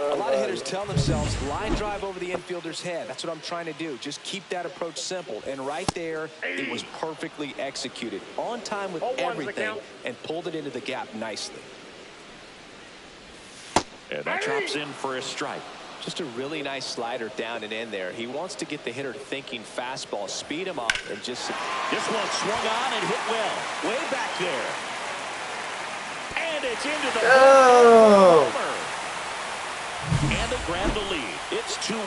A lot of hitters tell themselves line drive over the infielder's head. That's what I'm trying to do. Just keep that approach simple. And right there, it was perfectly executed. On time with everything, and pulled it into the gap nicely. And that drops in for a strike. Just a really nice slider down and in there. He wants to get the hitter thinking fastball, speed him up, and just... This one swung on and hit well. Way back there. And it's into the... Oh! And they grab the lead. It's 2-1.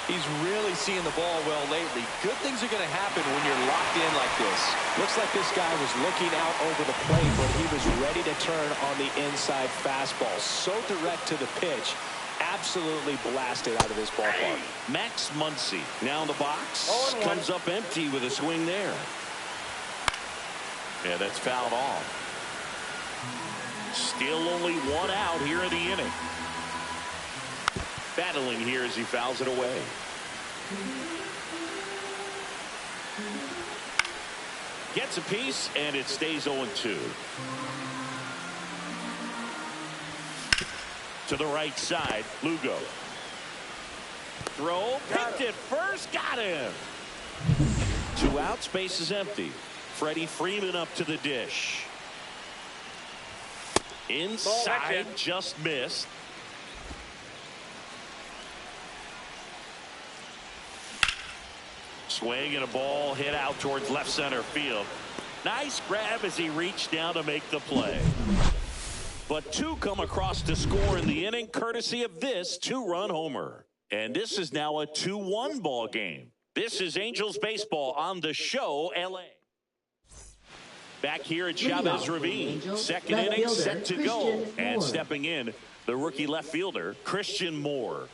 He's really seeing the ball well lately. Good things are going to happen when you're locked in like this. Looks like this guy was looking out over the plate when he was ready to turn on the inside fastball. So direct to the pitch. Absolutely blasted out of this ballpark. Max Muncy now in the box. Comes up empty with a swing there. Yeah, that's fouled off. Still only 1 out here in the inning. Battling here as he fouls it away. Gets a piece, and it stays 0-2. To the right side, Lugo. Throw, picked it first, got him. 2 outs, base is empty. Freddie Freeman up to the dish. Inside, just missed. Swing and a ball hit out towards left center field. Nice grab as he reached down to make the play. But 2 come across to score in the inning, courtesy of this 2-run homer. And this is now a 2-1 ball game. This is Angels baseball on the show, LA. Back here at Chavez Ravine. Second inning set to go. And stepping in, the rookie left fielder, Christian Moore.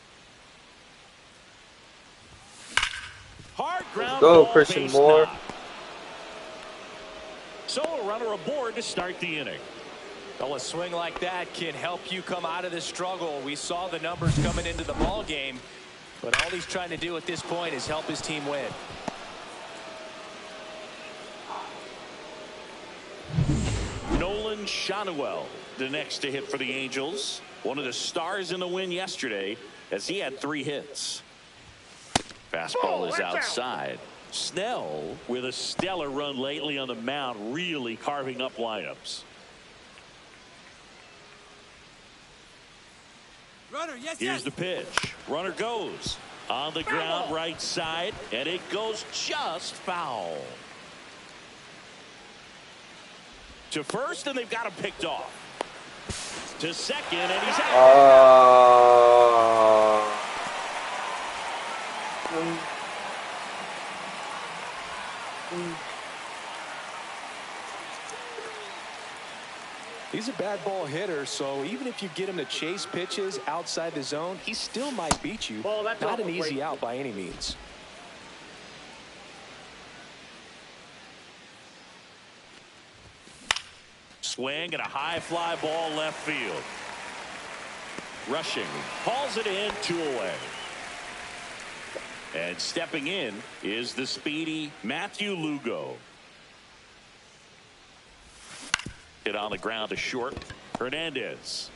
Hard ground ball, Christian Moore. So a runner aboard to start the inning. Well, a swing like that can help you come out of the struggle. We saw the numbers coming into the ball game, but all he's trying to do at this point is help his team win. Nolan Schanuel, the next to hit for the Angels. One of the stars in the win yesterday, as he had 3 hits. Fastball is outside. Snell, with a stellar run lately on the mound, really carving up lineups. Runner, yes, Here's the pitch. Runner goes on the ground, right side, and it goes just foul. To first, and they've got him picked off. To second, and he's out. He's a bad ball hitter, so even if you get him to chase pitches outside the zone, he still might beat you. Not an easy out by any means. Swing and a high fly ball left field. Rushing, hauls it in, 2 away. And stepping in is the speedy Matthew Lugo. Hit on the ground to short. Hernandez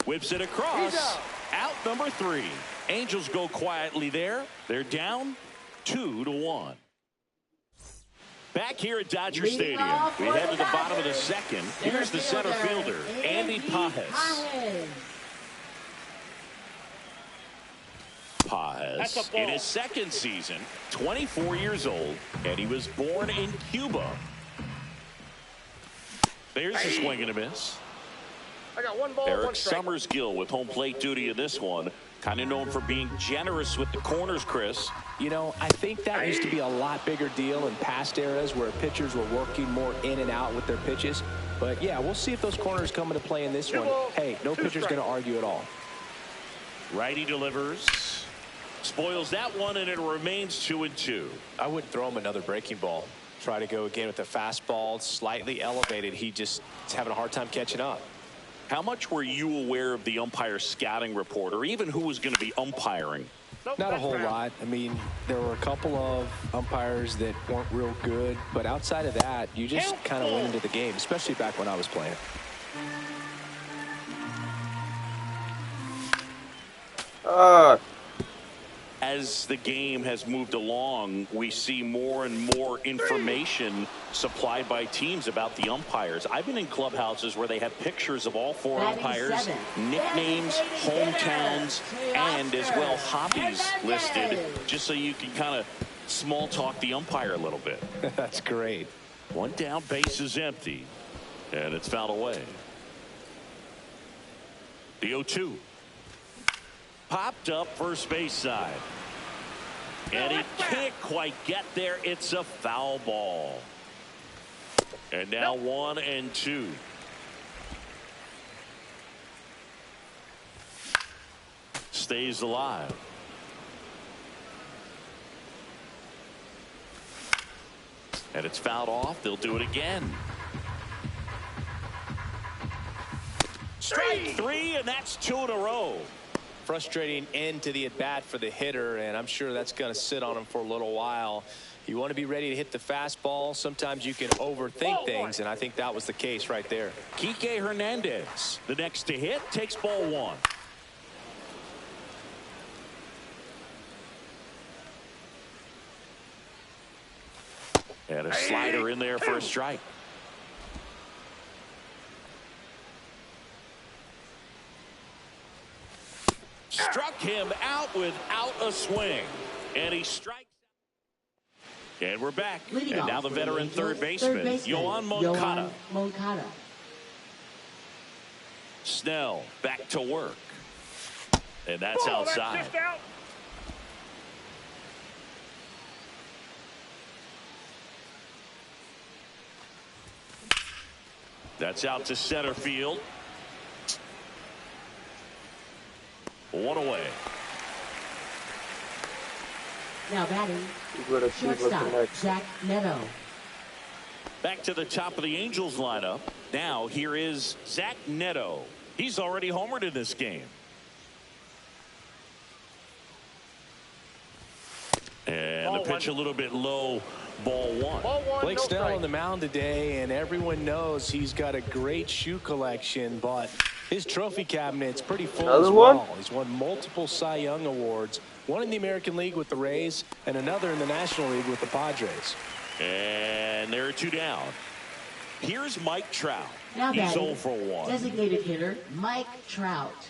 whips it across. Out number 3. Angels go quietly there. They're down 2-1. Back here at Dodger Leading Stadium, off we for head the to the bottom of the Dodgers, second. Here's the center fielder, Andy Pages. Pages, in his second season, 24 years old, and he was born in Cuba. There's a swing and a miss. I got 1 ball, Eric 1 strike. Summerskill with home plate duty in this one. Kind of known for being generous with the corners, Chris. You know, I think that used to be a lot bigger deal in past eras where pitchers were working more in and out with their pitches. But, yeah, we'll see if those corners come into play in this one. Hey, no pitcher's going to argue at all. Righty delivers. Spoils that one, and it remains 2-2. I wouldn't throw him another breaking ball. Try to go again with the fastball, slightly elevated. He just is having a hard time catching up. How much were you aware of the umpire scouting report, or even who was going to be umpiring? Not a whole lot. I mean, there were a couple of umpires that weren't real good, but outside of that, you just kind of went into the game, especially back when I was playing. As the game has moved along, we see more and more information supplied by teams about the umpires. I've been in clubhouses where they have pictures of all 4 umpires, nicknames, hometowns, and as well hobbies listed, just so you can kind of small talk the umpire a little bit. That's great. 1 down, base is empty, and it's fouled away. The 0-2. Popped up first base side. And he can't quite get there. It's a foul ball. And now 1-2. Stays alive. And it's fouled off. They'll do it again. Strike 3, and that's 2 in a row. Frustrating end to the at-bat for the hitter, and I'm sure that's going to sit on him for a little while. You want to be ready to hit the fastball. Sometimes you can overthink things, and I think that was the case right there. Kike Hernandez, the next to hit, takes ball 1. And a slider in there for a strike. Struck him out without a swing. And he strikes. And we're back. Leading and now off the for veteran the third baseman, Yoan Moncada. Moncada. Snell back to work. And that's outside. That's just out. That's out to center field. 1 away. Now batting, Good at shortstop, Zach Neto. Back to the top of the Angels lineup. Now here is Zach Neto. He's already homered in this game. And the pitch a little bit low. Ball 1. Blake Snell on the mound today, and everyone knows he's got a great shoe collection, but his trophy cabinet's pretty full as well. He's won multiple Cy Young awards, one in the American League with the Rays and another in the National League with the Padres. And there are 2 down. Here's Mike Trout. Now He's batting, 0 for 1. designated hitter Mike Trout.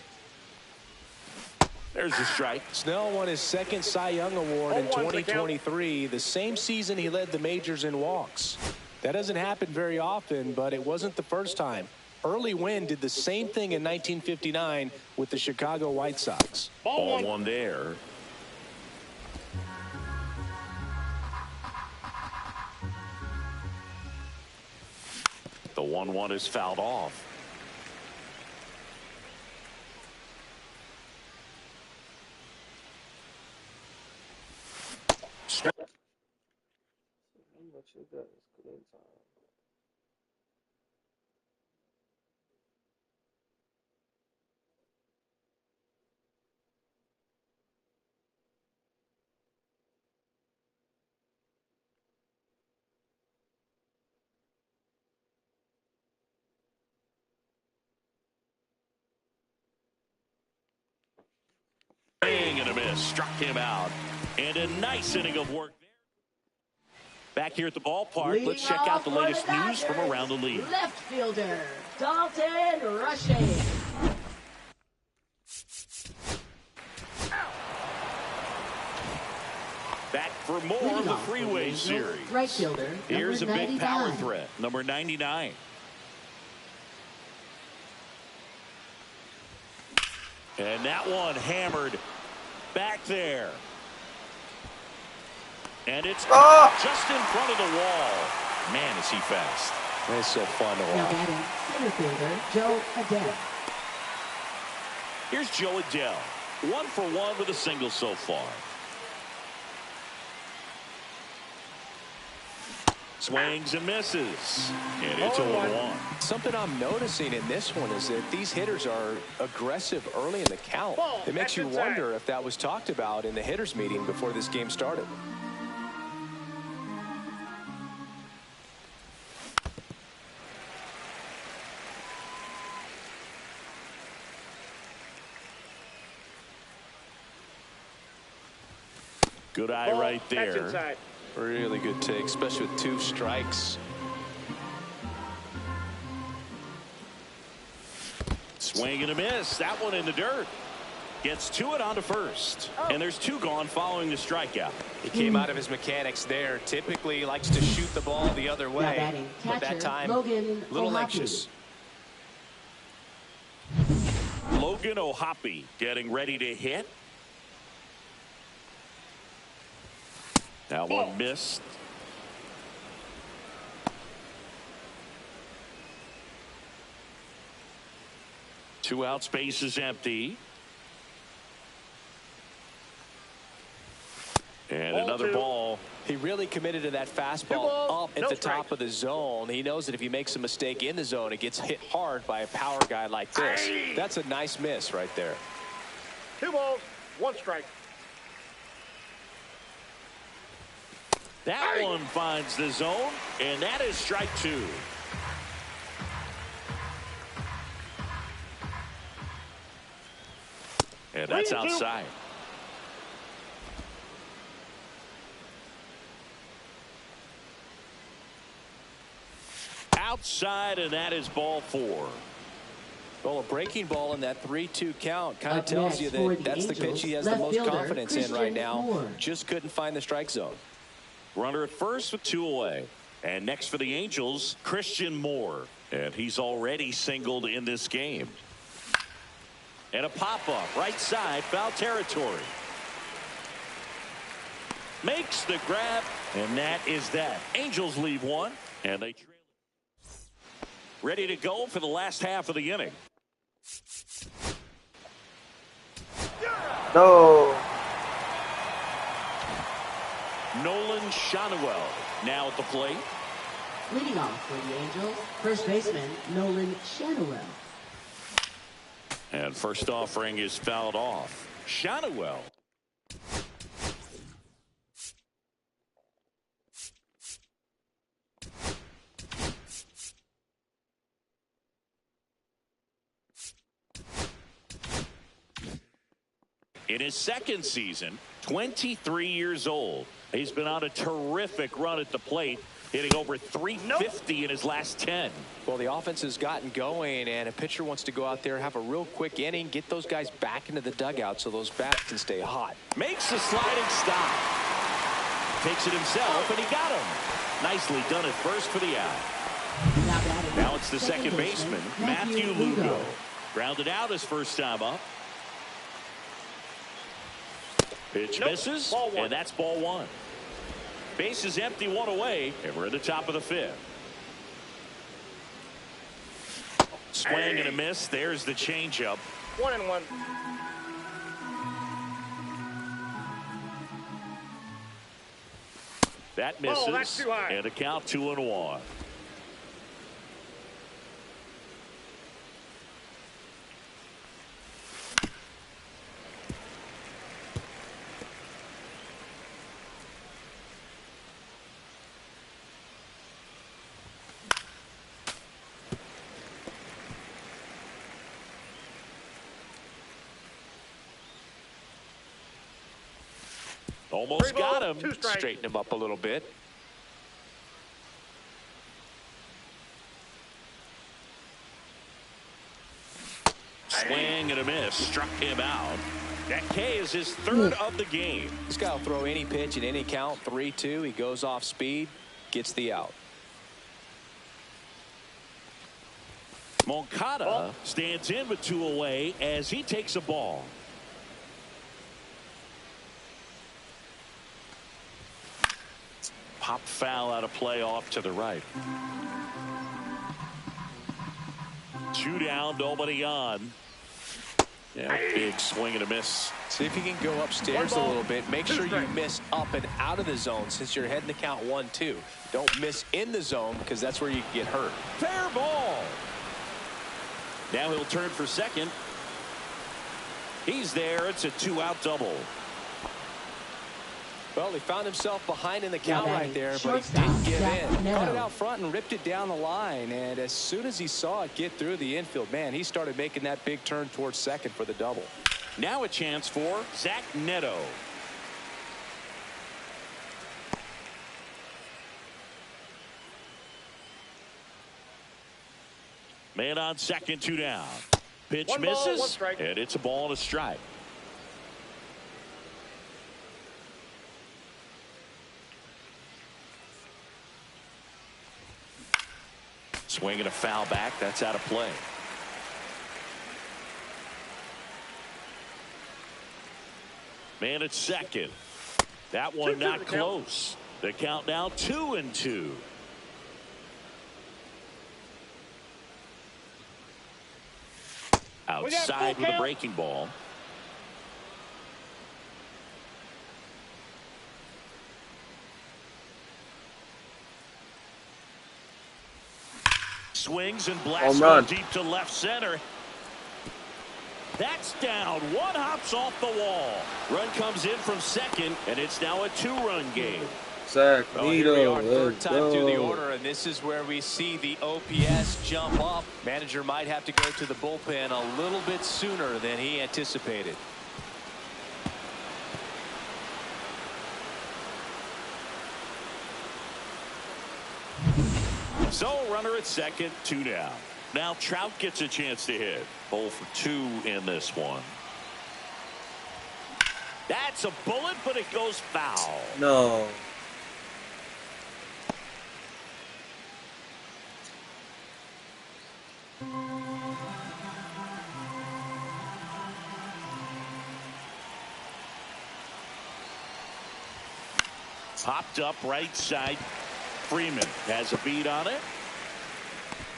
There's the strike. Snell won his second Cy Young Award in 2023, the same season he led the majors in walks. That doesn't happen very often, but it wasn't the first time. Early Wynn did the same thing in 1959 with the Chicago White Sox. Ball 1 there. The 1-1 is fouled off. How much is that? Screen time. And a miss. Struck him out. And a nice inning of work there. Back here at the ballpark, Leading let's check out the off for latest the news from Dodgers, around the league. Left fielder, Dalton Rushing. Back for more of the Freeway Series. Right fielder, Here's a big power 99. threat, number 99. And that one hammered back there. And it's just in front of the wall. Man, is he fast. It's so fun to Now watch. batting, center fielder, Joe Adele. Here's Joe Adele. 1 for 1 with a single so far. Swings and misses. And it's 0-1. Something I'm noticing in this one is that these hitters are aggressive early in the count. It makes you wonder if that was talked about in the hitters meeting before this game started. Good eye right there. Really good take, especially with 2 strikes. Swing and a miss. That one in the dirt. Gets to it onto first. And there's 2 gone following the strikeout. He came out of his mechanics there. Typically he likes to shoot the ball the other Now way. batting, But that catcher, time, Logan a little Ohapi. anxious. Logan Ohapi getting ready to hit. That one missed. Two out, space is empty. And another ball. He really committed to that fastball up at the top of the zone. He knows that if he makes a mistake in the zone, it gets hit hard by a power guy like this. That's a nice miss right there. 2 balls, 1 strike. That one finds the zone, and that is strike 2. And that's outside. Outside, and that is ball 4. Well, a breaking ball in that 3-2 count kind of Up tells you next for that the that's the pitch he has the Angels, most left fielder, confidence in right Christian now. Moore. Just couldn't find the strike zone. Runner at first with 2 away. And next for the Angels, Christian Moore. And he's already singled in this game. And a pop-up right side, foul territory. Makes the grab, and that is that. Angels leave 1, and they trail. Ready to go for the last half of the inning. No. Nolan Schanuel now at the plate. Leading off for the Angels, first baseman Nolan Schanuel. And first offering is fouled off. Schanuel. In his second season, 23 years old. He's been on a terrific run at the plate, hitting over 350 in his last 10. Well, the offense has gotten going, and a pitcher wants to go out there, have a real quick inning, get those guys back into the dugout so those bats can stay hot. Makes the sliding stop. Takes it himself, and he got him. Nicely done at first for the out. Now batting, Now it's the second baseman, Matthew Lugo. Grounded out his first time up. Pitch misses, Ball 1. and that's ball 1. Base is empty, 1 away, and we're at the top of the 5th. Swing and a miss. There's the changeup. 1-1. That misses, that's too high. and a count 2-1. Almost got him. Two strikes. Straighten him up a little bit. Swing and a miss. Struck him out. That K is his third of the game. This guy will throw any pitch at any count. 3-2. He goes off speed. Gets the out. Moncada stands in with 2 away as he takes a ball. Pop foul out of play off to the right. 2 down, nobody on. Yeah, big swing and a miss. See if you can go upstairs a little bit. Make sure you miss up and out of the zone since you're heading to count 1-2. Don't miss in the zone because that's where you can get hurt. Fair ball. Now he'll turn for second. He's there. It's a 2-out double. Well, he found himself behind in the count right there, but he Shortstop, didn't give Zach in. Neto. Caught it out front and ripped it down the line. And as soon as he saw it get through the infield, man, he started making that big turn towards second for the double. Now a chance for Zach Neto. Man on second, 2 down. Pitch 1 ball, misses, 1 strike. and it's a ball and a strike. Swing and a foul back. That's out of play. Man at second. That one 2-2 not the count. close. The count now 2-2. Outside with a breaking ball. Swings and blasts one deep to left center. That's down. 1 hops off the wall. Run comes in from second, and it's now a 2-run game. Zach Well, here we are, Neto, third time through the order, and this is where we see the OPS jump up. Manager might have to go to the bullpen a little bit sooner than he anticipated. So runner at second, 2 down. Now Trout gets a chance to hit. 0 for 2 in this one. That's a bullet, but it goes foul. No. Popped up right side. Freeman has a beat on it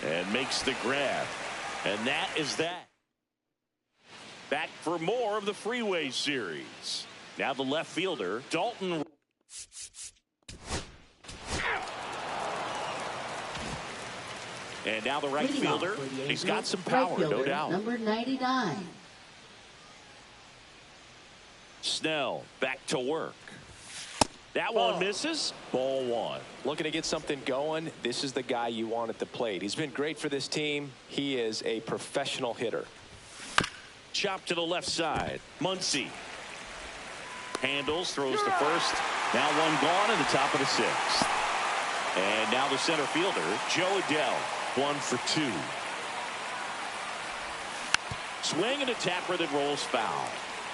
and makes the grab. And that is that. Back for more of the Freeway Series. Now the left fielder, Dalton. And now the right Leading off fielder. for the He's Angels, got some right power, fielder, no doubt. Number 99. Snell back to work. That one misses. Ball 1. Looking to get something going. This is the guy you want at the plate. He's been great for this team. He is a professional hitter. Chop to the left side. Muncy handles, throws to first. Now 1 gone in the top of the 6th. And now the center fielder, Joe Adell, 1 for 2. Swing and a tapper that rolls foul.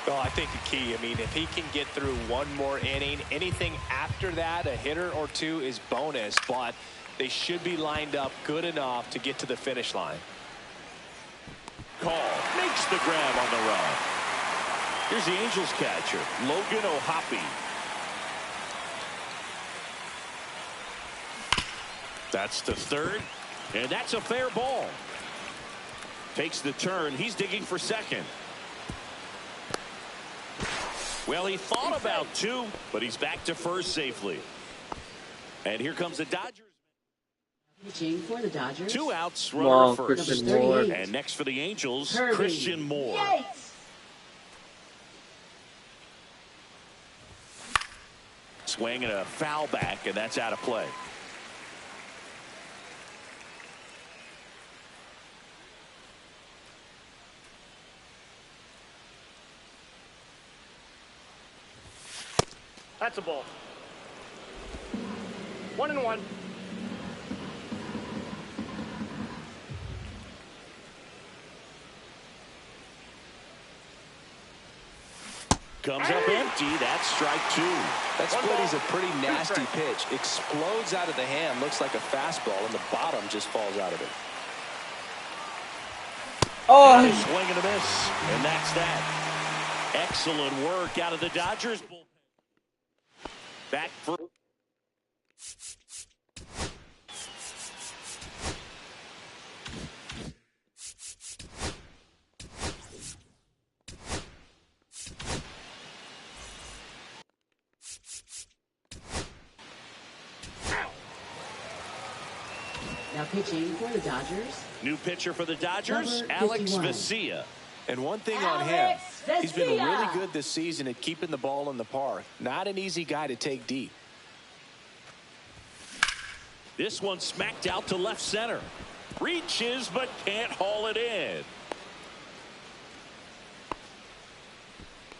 Well, I think the key, I mean, if he can get through 1 more inning, anything after that, a hitter or 2 is bonus, but they should be lined up good enough to get to the finish line. Call makes the grab on the run. Here's the Angels catcher, Logan O'Hoppe. That's the third, and that's a fair ball. Takes the turn. He's digging for second. Well, he thought about 2, but he's back to first safely. And here comes the Dodgers. Pitching for the Dodgers. 2 outs, Come runner on, first. Christian Number Moore. 38. And next for the Angels, Kirby Christian Moore. Yates. Swing and a foul back, and that's out of play. That's a ball. 1-1. Comes up empty. That's strike 2. That split is a pretty nasty pitch. Explodes out of the hand. Looks like a fastball, and the bottom just falls out of it. Oh, swing and a miss, and that's that. Excellent work out of the Dodgers bullpen. Back for. Now pitching for the Dodgers. New pitcher for the Dodgers, Alex Vesia. And one thing on him, he's been really good this season at keeping the ball in the park. Not an easy guy to take deep. This one smacked out to left center. Reaches but can't haul it in.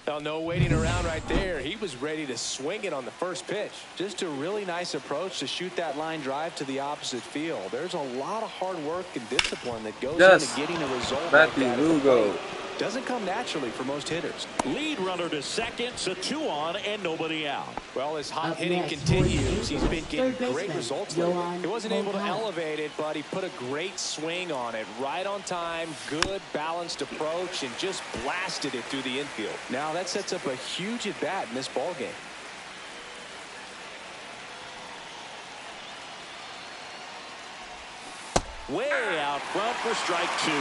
Well, no waiting around right there. He was ready to swing it on the first pitch. Just a really nice approach to shoot that line drive to the opposite field. There's a lot of hard work and discipline that goes into getting a result like that. Lugo. Doesn't come naturally for most hitters. Lead runner to second, so 2 on and nobody out. Well, as hot hitting continues, he's been getting great results lately. He wasn't able to elevate it, but he put a great swing on it. Right on time, good balanced approach, and just blasted it through the infield. Now that sets up a huge at-bat in this ballgame. Way out front for strike 2.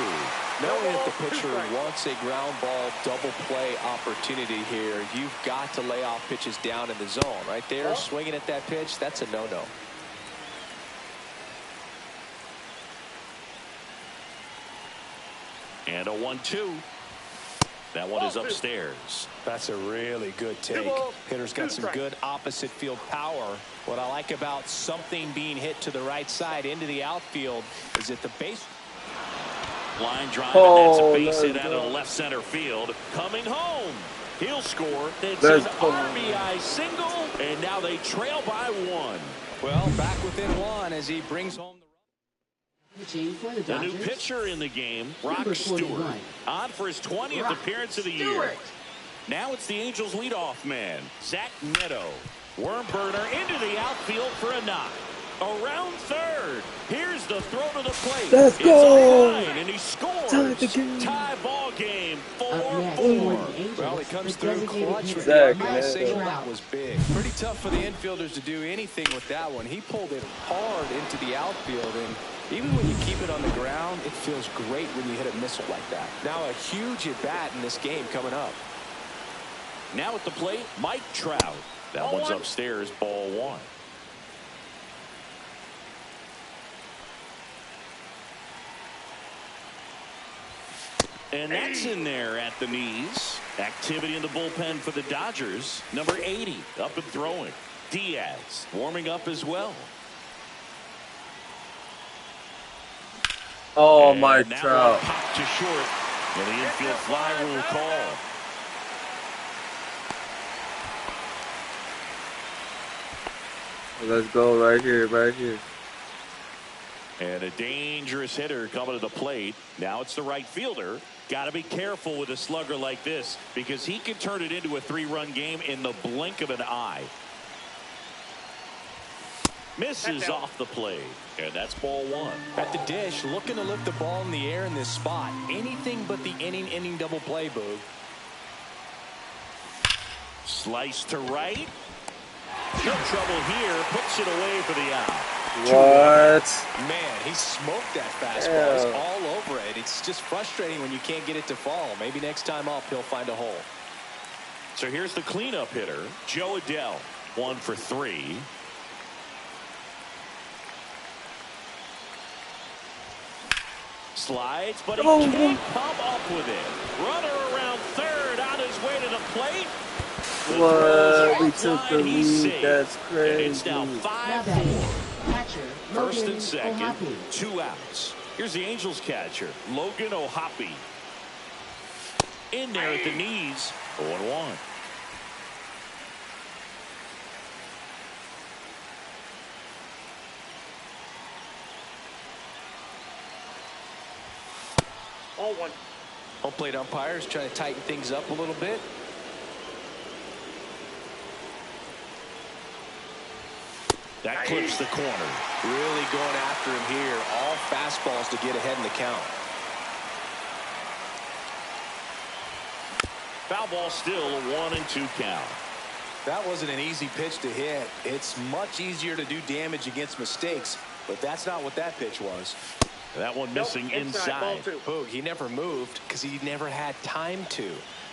Knowing that the pitcher wants a ground ball double play opportunity here, you've got to lay off pitches down in the zone. Right there, swinging at that pitch, that's a no-no. And a 1-2. That one is upstairs. That's a really good take. Hitter's got some good opposite field power. What I like about something being hit to the right side into the outfield is that the base line drive, and that's a base hit out of the left center field. Coming home. He'll score. It's an RBI single, and now they trail by 1. Well, back within 1 as he brings home the run. Pitching for the The Dodgers. new pitcher in the game, Brock Number Stewart, 41. on for his 20th appearance of the year. Now it's the Angels leadoff man, Zach Neto. Worm burner into the outfield for a knock. Around third. Here's the throw to the plate. Let's it's go. line, and he scores. Tie ball game, 4-4. Well, he comes through clutch with Zach the RBI single. Neto. That was big. Pretty tough for the infielders to do anything with that one. He pulled it hard into the outfield, and even when you keep it on the ground, it feels great when you hit a missile like that. Now a huge at-bat in this game coming up. Now at the plate, Mike Trout. That one's upstairs, ball 1. And that's in there at the knees. Activity in the bullpen for the Dodgers. Number 80 up and throwing. Diaz warming up as well. Oh, and my that Trout. one popped to short. And the infield fly rule call. Let's go right here, right here. And a dangerous hitter coming to the plate. Now it's the right fielder. Got to be careful with a slugger like this because he can turn it into a 3-run game in the blink of an eye. Misses off the plate. And that's ball 1. At the dish, looking to lift the ball in the air in this spot. Anything but the inning double play, Boog. Slice to right. No trouble here. Puts it away for the out. What? Man, he smoked that fastball. It's all over it. It's just frustrating when you can't get it to fall. Maybe next time up, he'll find a hole. So here's the cleanup hitter, Joe Adell. 1 for 3. Slides, but he can't come up with it. Runner around third on his way to the plate. What? We took the lead. That's crazy. It's now 5-4. Catcher, First Logan and second, O'Hoppe. 2 outs. Here's the Angels catcher, Logan O'Hoppe. In there at the knees, 0-1. All 1. Home plate umpires trying to tighten things up a little bit. That clips the corner. Really going after him here. All fastballs to get ahead in the count. Foul ball, still a 1-2 count. That wasn't an easy pitch to hit. It's much easier to do damage against mistakes, but that's not what that pitch was. That one missing inside. Boog, he never moved because he never had time to.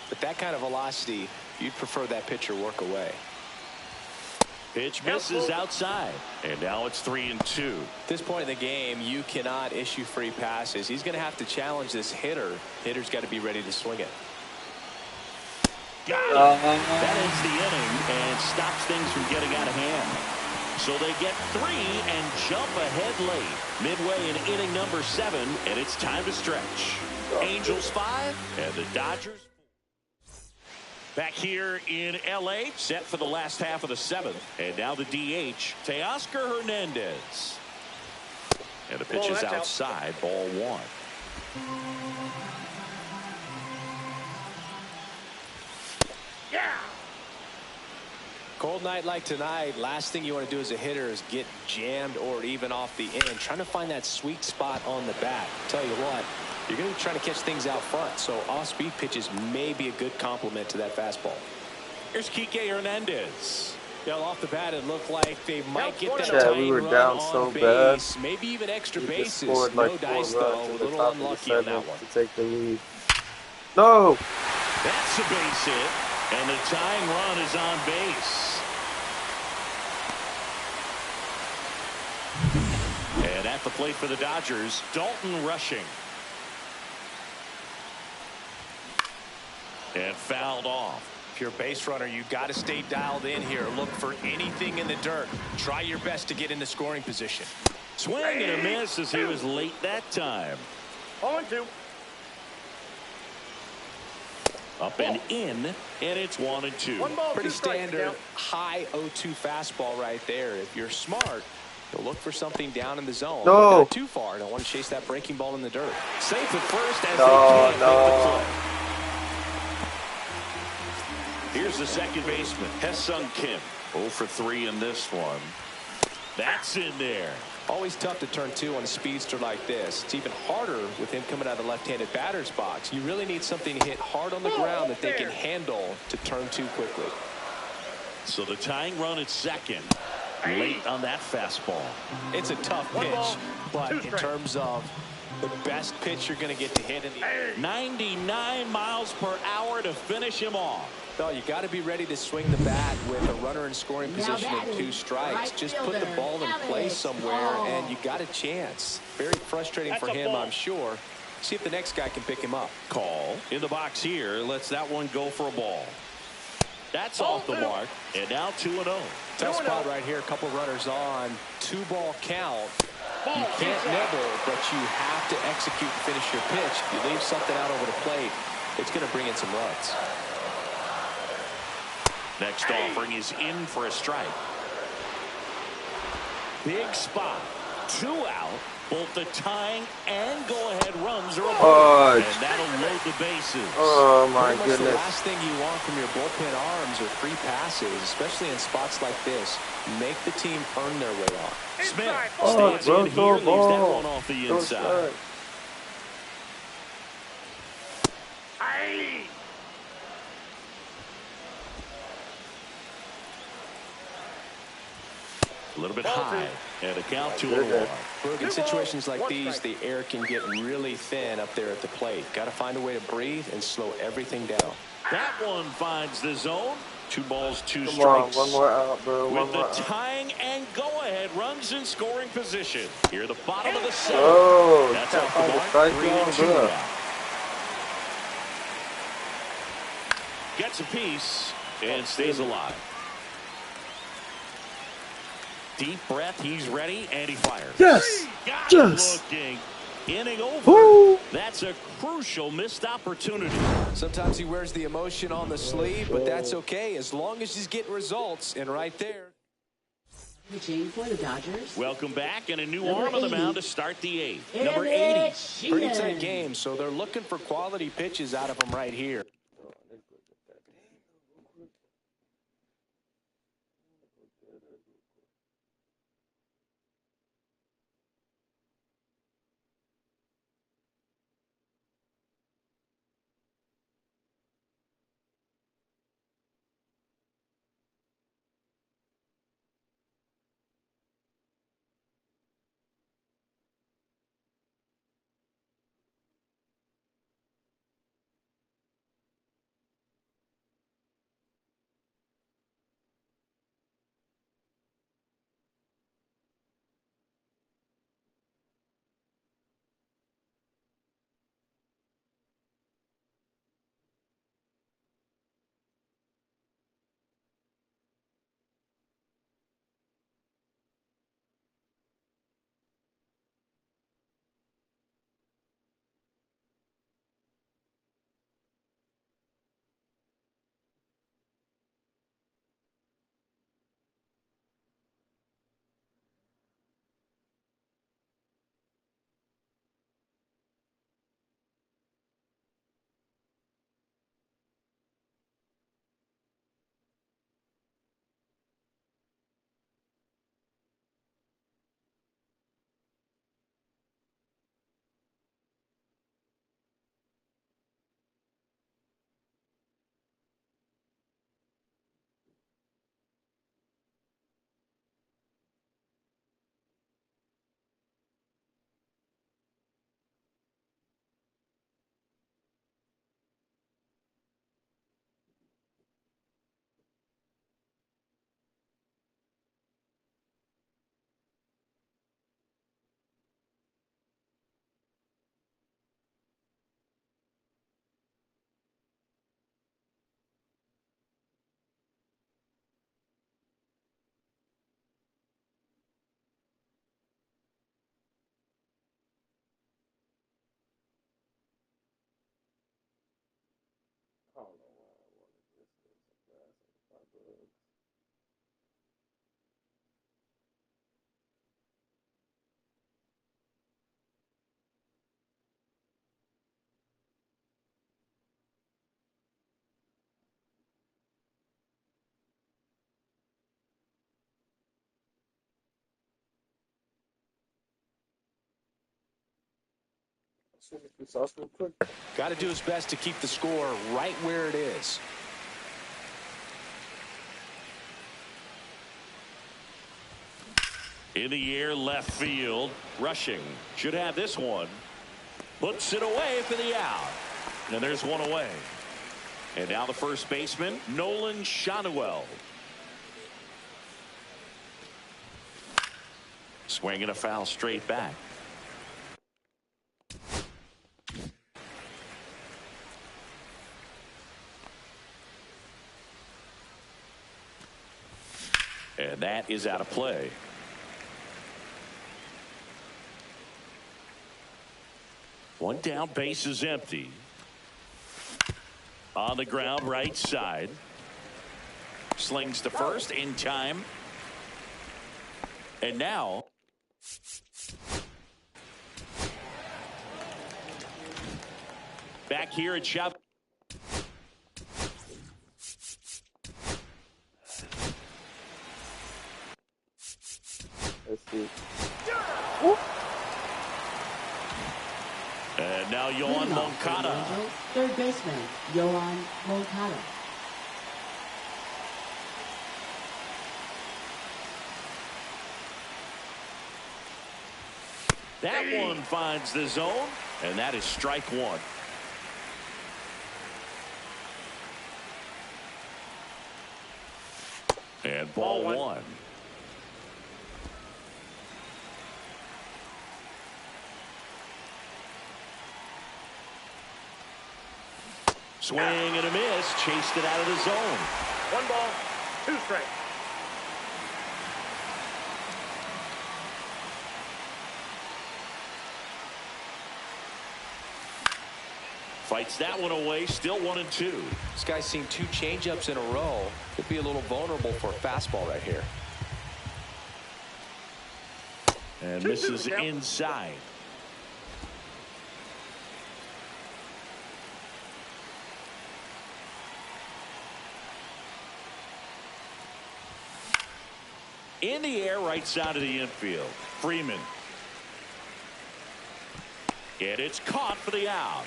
But that kind of velocity, you'd prefer that pitcher work away. Pitch misses outside, and now it's 3-2. At this point in the game, you cannot issue free passes. He's going to have to challenge this hitter. Hitter's got to be ready to swing it. Got it. That ends the inning and stops things from getting out of hand. So they get 3 and jump ahead late. Midway in inning number 7, and it's time to stretch. Angels 5 and the Dodgers. Back here in L.A., set for the last half of the 7th. And now the DH, Teoscar Hernandez. And the pitch is outside, ball 1. Yeah. Cold night like tonight, last thing you want to do as a hitter is get jammed or even off the end. Trying to find that sweet spot on the bat. Tell you what, you're going to be trying to catch things out front, so off-speed pitches may be a good complement to that fastball. Here's Kike Hernandez. Well, off the bat, it looked like they might get that Yeah, tying we were run down on so base. bad. Maybe even extra We just bases. scored No like 4 dice, runs though. A in the little top of the unlucky on that 7th one. to take the lead. No! That's a base hit, and the tying run is on base. And at the plate for the Dodgers, Dalton Rushing. And fouled off. If you're a base runner, you've got to stay dialed in here. Look for anything in the dirt. Try your best to get into scoring position. Swing and a miss as he was late that time. 0-2. Up and in, and it's 1-2. 1 ball, Pretty 2 strikes, standard count. high 0-2 fastball right there. If you're smart, you'll look for something down in the zone. No. But not too far. Don't want to chase that breaking ball in the dirt. Safe at first as No, they can't no. make the play. Here's the second baseman, Hesung Kim. 0 for 3 in this one. That's in there. Always tough to turn 2 on a speedster like this. It's even harder with him coming out of the left-handed batter's box. You really need something to hit hard on the ground that they can handle to turn 2 quickly. So the tying run at second. Late on that fastball. It's a tough 1 pitch, ball, but 2 in strikes. terms of the best pitch you're going to get to hit in the 99 miles per hour to finish him off. No, you got to be ready to swing the bat with a runner in scoring position and 2 strikes. Just put the ball in place somewhere, and you got a chance. Very frustrating for him, I'm sure. See if the next guy can pick him up. Call in the box here. Lets that one go for a ball. That's off the mark, and now 2-0. Tough spot right here. A couple runners on. 2-ball count. You can't nibble, but you have to execute and finish your pitch. If you leave something out over the plate, it's going to bring in some runs. Next offering is in for a strike. Big spot. 2 out. Both the tying and go-ahead runs are aboard. And that'll load the bases. Oh my Pretty much goodness. the last thing you want from your bullpen arms are free passes, especially in spots like this. Make the team earn their way off. Smith Oh, stands in here, bro, leaves that ball. one off the Go inside. strike. A little bit high. And a count 2-1. Look, in situations like these, the air can get really thin up there at the plate. Got to find a way to breathe and slow everything down. That one finds the zone. 2 balls, 2 Come strikes. on, 1 more out, bro. 1 With the more out. tying and go-ahead runs in scoring position. Here at the bottom of the 7th. Oh, That's can't off the find the mark. strike 3-2 zone, bro. now. Gets a piece and stays alive. Deep breath, he's ready, and he fires. Yes! Got Yes! it looking. Inning over. Woo! That's a crucial missed opportunity. Sometimes he wears the emotion on the sleeve, but that's okay as long as he's getting results. And right there. Pitching for the Dodgers. Welcome back, and a new Number arm on the 80. mound to start the 8th. Emmett Number 80. Sheehan. Pretty tight game, so they're looking for quality pitches out of him right here. This off real quick. Got to do his best to keep the score right where it is. In the air, left field. Rushing. Should have this one. Puts it away for the out. And there's one away. And now the first baseman, Nolan Schanuel. Swinging a foul straight back. And that is out of play. One down, base is empty. On the ground, right side. Slings to first in time. And now back here at Shop. Let's see. And now Yoan Leading off for the Moncada. Angels, third baseman, Yoan Moncada. That one finds the zone, and that is strike one. And ball one. Swing and a miss. Chased it out of the zone. 1 ball, 2 strikes. Fights that one away. Still 1-2. This guy's seen 2 changeups in a row. Could be a little vulnerable for a fastball right here. And misses inside. In the air, right side of the infield. Freeman. And it's caught for the out.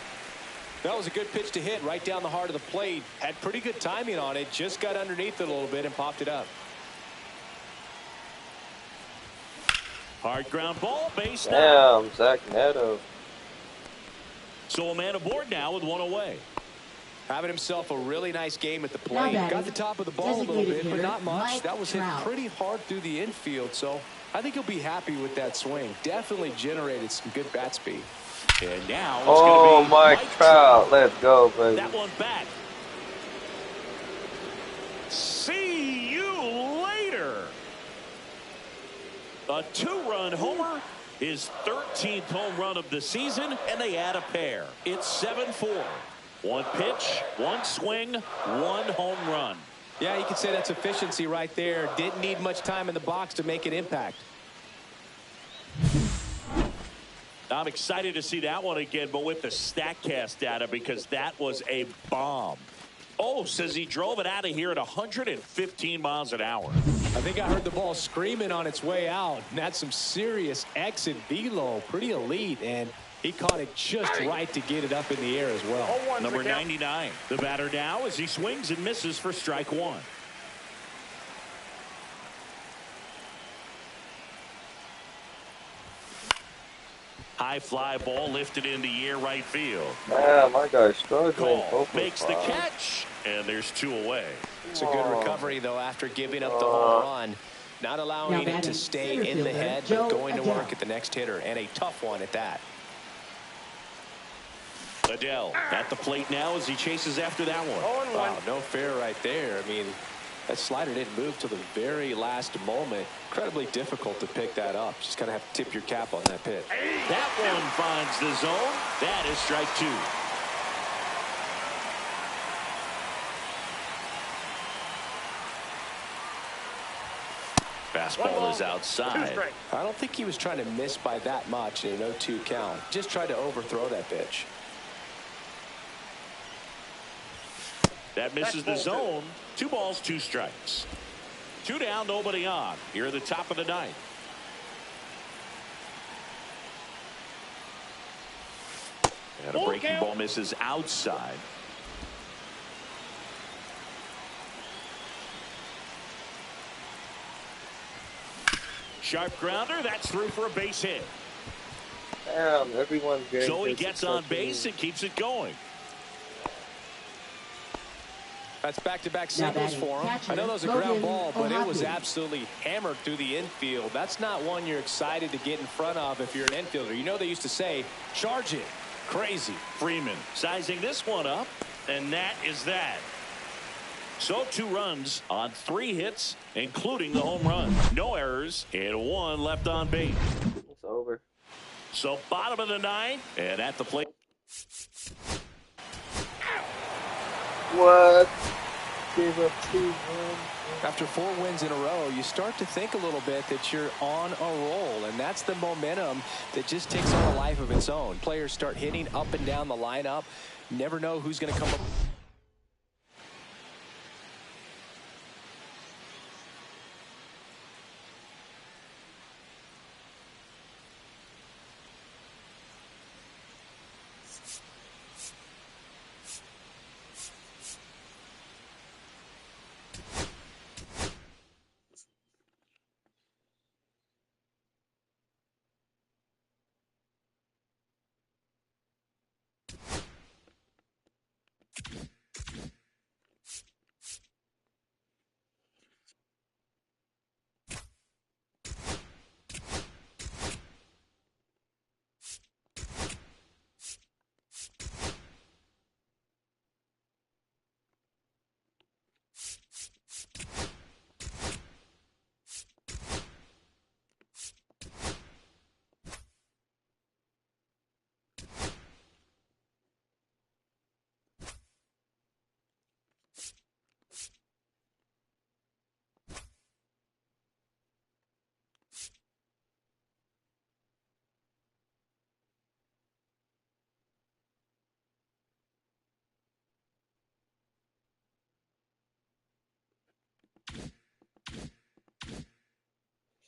That was a good pitch to hit right down the heart of the plate. Had pretty good timing on it. Just got underneath it a little bit and popped it up. Hard ground ball, base now. Damn, Zach Neto. So a man aboard now with one away. Having himself a really nice game at the Now plate. batting, Got the top of the ball a little designated bit, but hitter, not much. Mike That was hit Trout. pretty hard through the infield, so I think he'll be happy with that swing. Definitely generated some good bat speed. And now it's Oh, going to be Mike Trout. Let's go, baby. That one back. See you later. A 2-run homer, his 13th home run of the season, and they add a pair. It's 7-4. 1 pitch, 1 swing, 1 home run. Yeah, you could say that's efficiency right there. Didn't need much time in the box to make an impact. I'm excited to see that one again, but with the StatCast data, because that was a bomb. Oh, says he drove it out of here at 115 miles an hour. I think I heard the ball screaming on its way out. And that's some serious exit velo. Pretty elite, and he caught it just right to get it up in the air as well. Number 99. The batter now as he swings and misses for strike one. High fly ball lifted in the air right field. Man, my guy's struggling. Cole makes the catch, and there's 2 away. It's a good recovery, though, after giving up the home run. Not allowing it to stay in the head, but going to work at the next hitter, and a tough one at that. Adele at the plate now as he chases after that one. Wow, no fair right there. I mean, that slider didn't move till the very last moment. Incredibly difficult to pick that up. Just kind of have to tip your cap on that pitch. That one finds the zone. That is strike 2. Fastball is outside. I don't think he was trying to miss by that much in an 0-2 count. Just tried to overthrow that pitch. That misses the zone. 2 balls, 2 strikes. 2 down, nobody on. Here at the top of the 9th. And a breaking ball misses outside. Sharp grounder. That's through for a base hit. Damn, everyone's getting. Joey gets on base and keeps it going. That's back-to-back singles for him. I know that was a ground ball, but it was absolutely hammered through the infield. That's not one you're excited to get in front of if you're an infielder. You know they used to say, charge it. Crazy. Freeman sizing this one up, and that is that. So 2 runs on 3 hits, including the home run. No errors, and 1 left on base. It's over. So bottom of the 9th, and at the plate. What? Gave up 2 runs. After 4 wins in a row, you start to think a little bit that you're on a roll, and that's the momentum that just takes on a life of its own. Players start hitting up and down the lineup. Never know who's going to come up.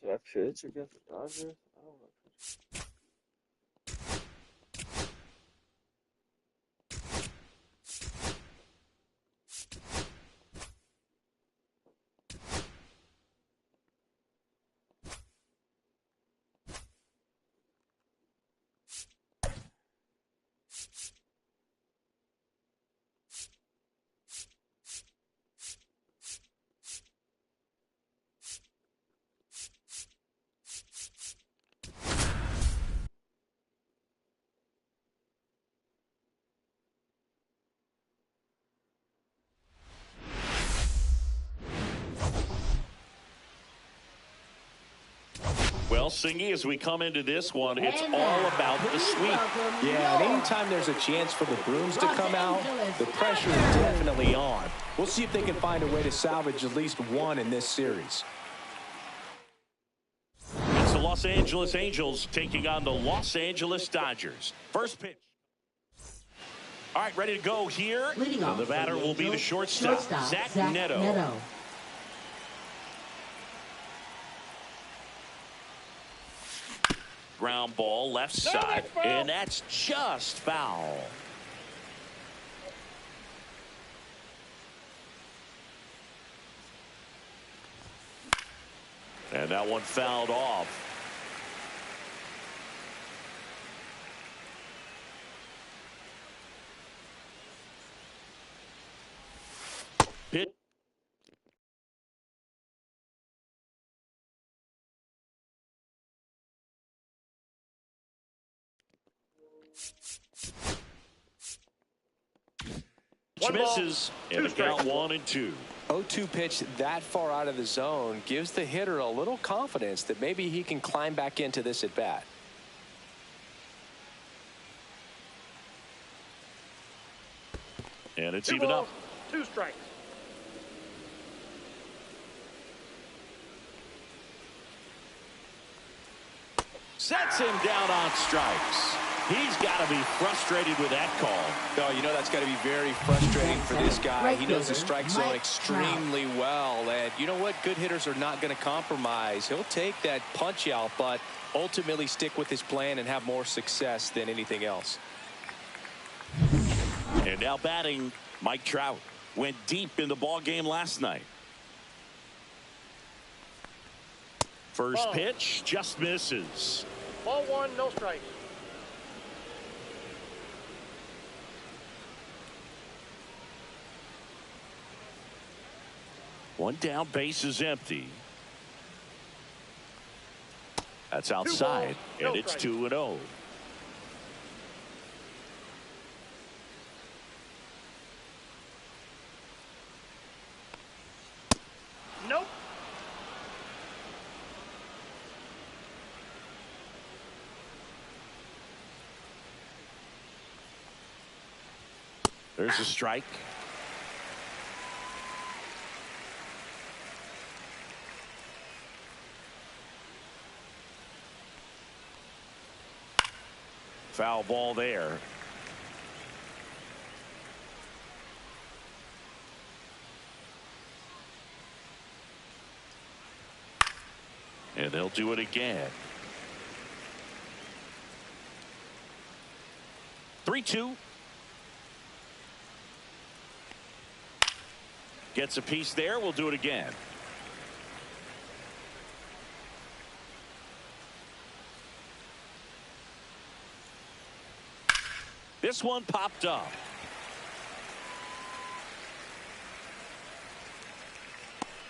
Should I pitch against the Dodgers? I don't know. Well, Singy, as we come into this one, it's all about the sweep. Yeah, and anytime there's a chance for the Brooms to come out, the pressure is definitely on. We'll see if they can find a way to salvage at least one in this series. It's the Los Angeles Angels taking on the Los Angeles Dodgers. First pitch. All right, ready to go here. And the batter will be the shortstop, Zach Neto. Ground ball left side, and that's just foul. And that one fouled off. Hit. Misses, and the count 1-2. 0-2 pitch that far out of the zone gives the hitter a little confidence that maybe he can climb back into this at bat. And it's even up. 2 strikes. Sets him down on strikes. He's got to be frustrated with that call. Oh, you know that's got to be very frustrating for this guy. He knows the strike zone extremely well. And you know what? Good hitters are not going to compromise. He'll take that punch out, but ultimately stick with his plan and have more success than anything else. And now batting, Mike Trout. Went deep in the ball game last night. First pitch just misses. Ball 1, no strike. One down, base is empty. That's outside, and it's 2-0. Nope. There's a strike. Foul ball there. And they'll do it again. 3-2. Gets a piece there. We'll do it again. This one popped up.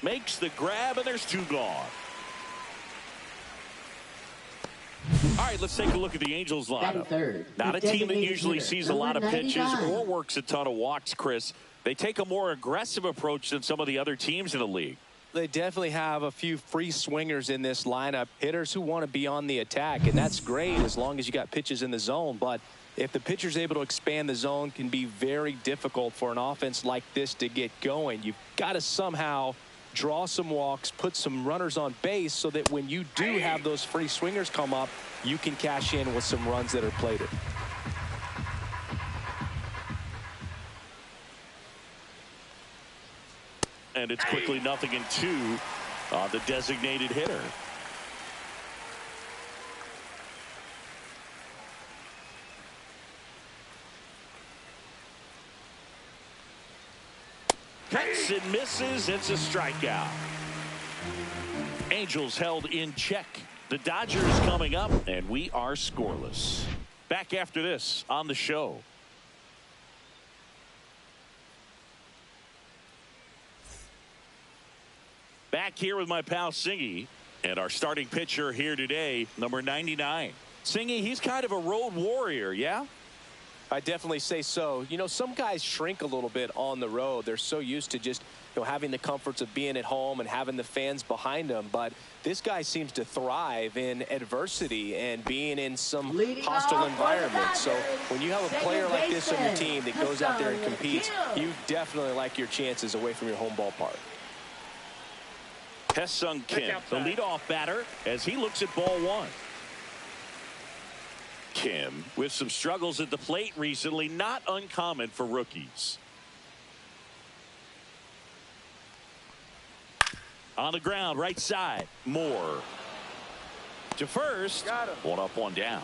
Makes the grab, and there's 2 gone. All right, let's take a look at the Angels lineup. Not a team that usually sees a lot of pitches or works a ton of walks, Chris. They take a more aggressive approach than some of the other teams in the league. They definitely have a few free swingers in this lineup, hitters who want to be on the attack, and that's great as long as you got pitches in the zone. But if the pitcher's able to expand the zone, it can be very difficult for an offense like this to get going. You've got to somehow draw some walks, put some runners on base so that when you do have those free swingers come up, you can cash in with some runs that are plated. And it's quickly 0-2 on the designated hitter. Cuts and misses. It's a strikeout. Angels held in check. The Dodgers coming up, and we are scoreless. Back after this on the show. Back here with my pal Singy, and our starting pitcher here today, number 99. Singy, he's kind of a road warrior, yeah? I definitely say so. You know, some guys shrink a little bit on the road. They're so used to just, having the comforts of being at home and having the fans behind them. But this guy seems to thrive in adversity and being in some hostile environment. So when you have a player like this on your team that goes out there and competes, you definitely like your chances away from your home ballpark. Ha-Seong Kim, the leadoff batter, as he looks at ball 1. Kim with some struggles at the plate recently, not uncommon for rookies. On the ground, right side, Moore. To first, 1 up, 1 down.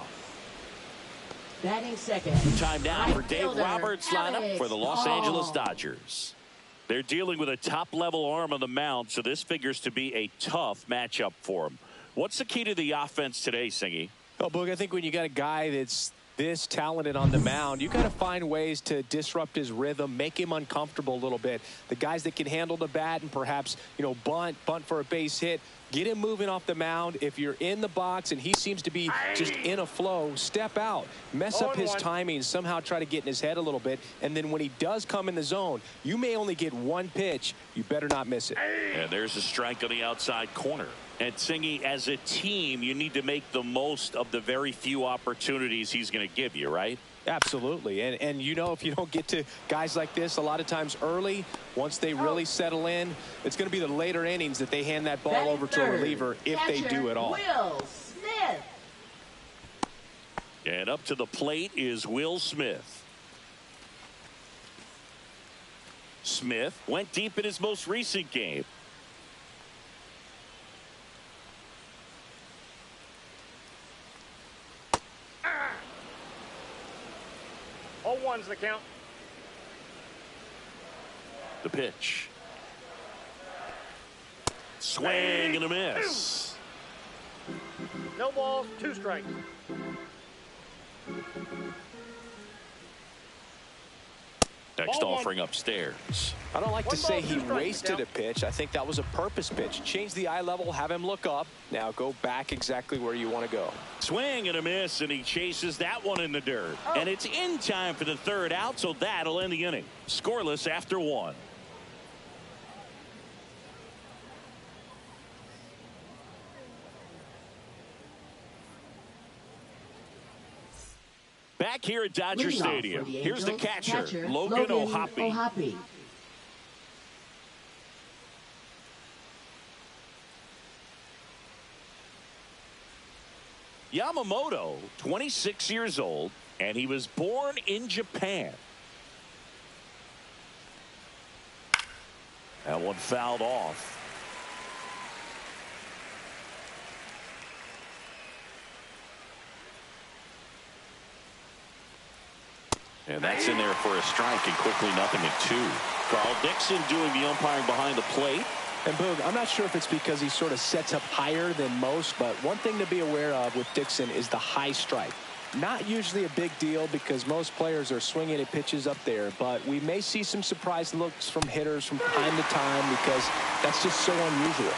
Batting second. Time now for Dave Roberts' lineup for the Los Angeles Dodgers. They're dealing with a top-level arm on the mound, so this figures to be a tough matchup for them. What's the key to the offense today, Singy? Oh, Boog, I think when you got a guy that's this talented on the mound, you got to find ways to disrupt his rhythm, make him uncomfortable a little bit. The guys that can handle the bat and perhaps, bunt for a base hit, get him moving off the mound. If you're in the box and he seems to be just in a flow, step out, mess up his timing, somehow try to get in his head a little bit. And then when he does come in the zone, you may only get 1 pitch. You better not miss it. And there's a strike on the outside corner. And Singy, as a team, you need to make the most of the very few opportunities he's going to give you, right? Absolutely. And if you don't get to guys like this a lot of times early, once they really settle in, it's going to be the later innings that they hand that ball over to a reliever if they do at all. Will Smith. And up to the plate is Will Smith. Smith went deep in his most recent game. 0-1's the count. The pitch. Swing and a miss. No balls, 2 strikes. Next Ball offering upstairs. I don't like to One say ball, he 2 strikes, wasted a pitch. I think that was a purpose pitch. Change the eye level, have him look up. Now go back exactly where you want to go. Swing and a miss, and he chases that one in the dirt. And it's in time for the 3rd out, so that'll end the inning. Scoreless after 1. Back here at Dodger Leading off Stadium, for the here's the Angels, catcher, Logan O'Hoppe. Yamamoto, 26 years old, and he was born in Japan. That one fouled off. And that's in there for a strike, and quickly 0-2. Carl Dixon doing the umpiring behind the plate. And Boog, I'm not sure if it's because he sort of sets up higher than most, but one thing to be aware of with Dixon is the high strike. Not usually a big deal because most players are swinging at pitches up there, but we may see some surprise looks from hitters from time to time because that's just so unusual.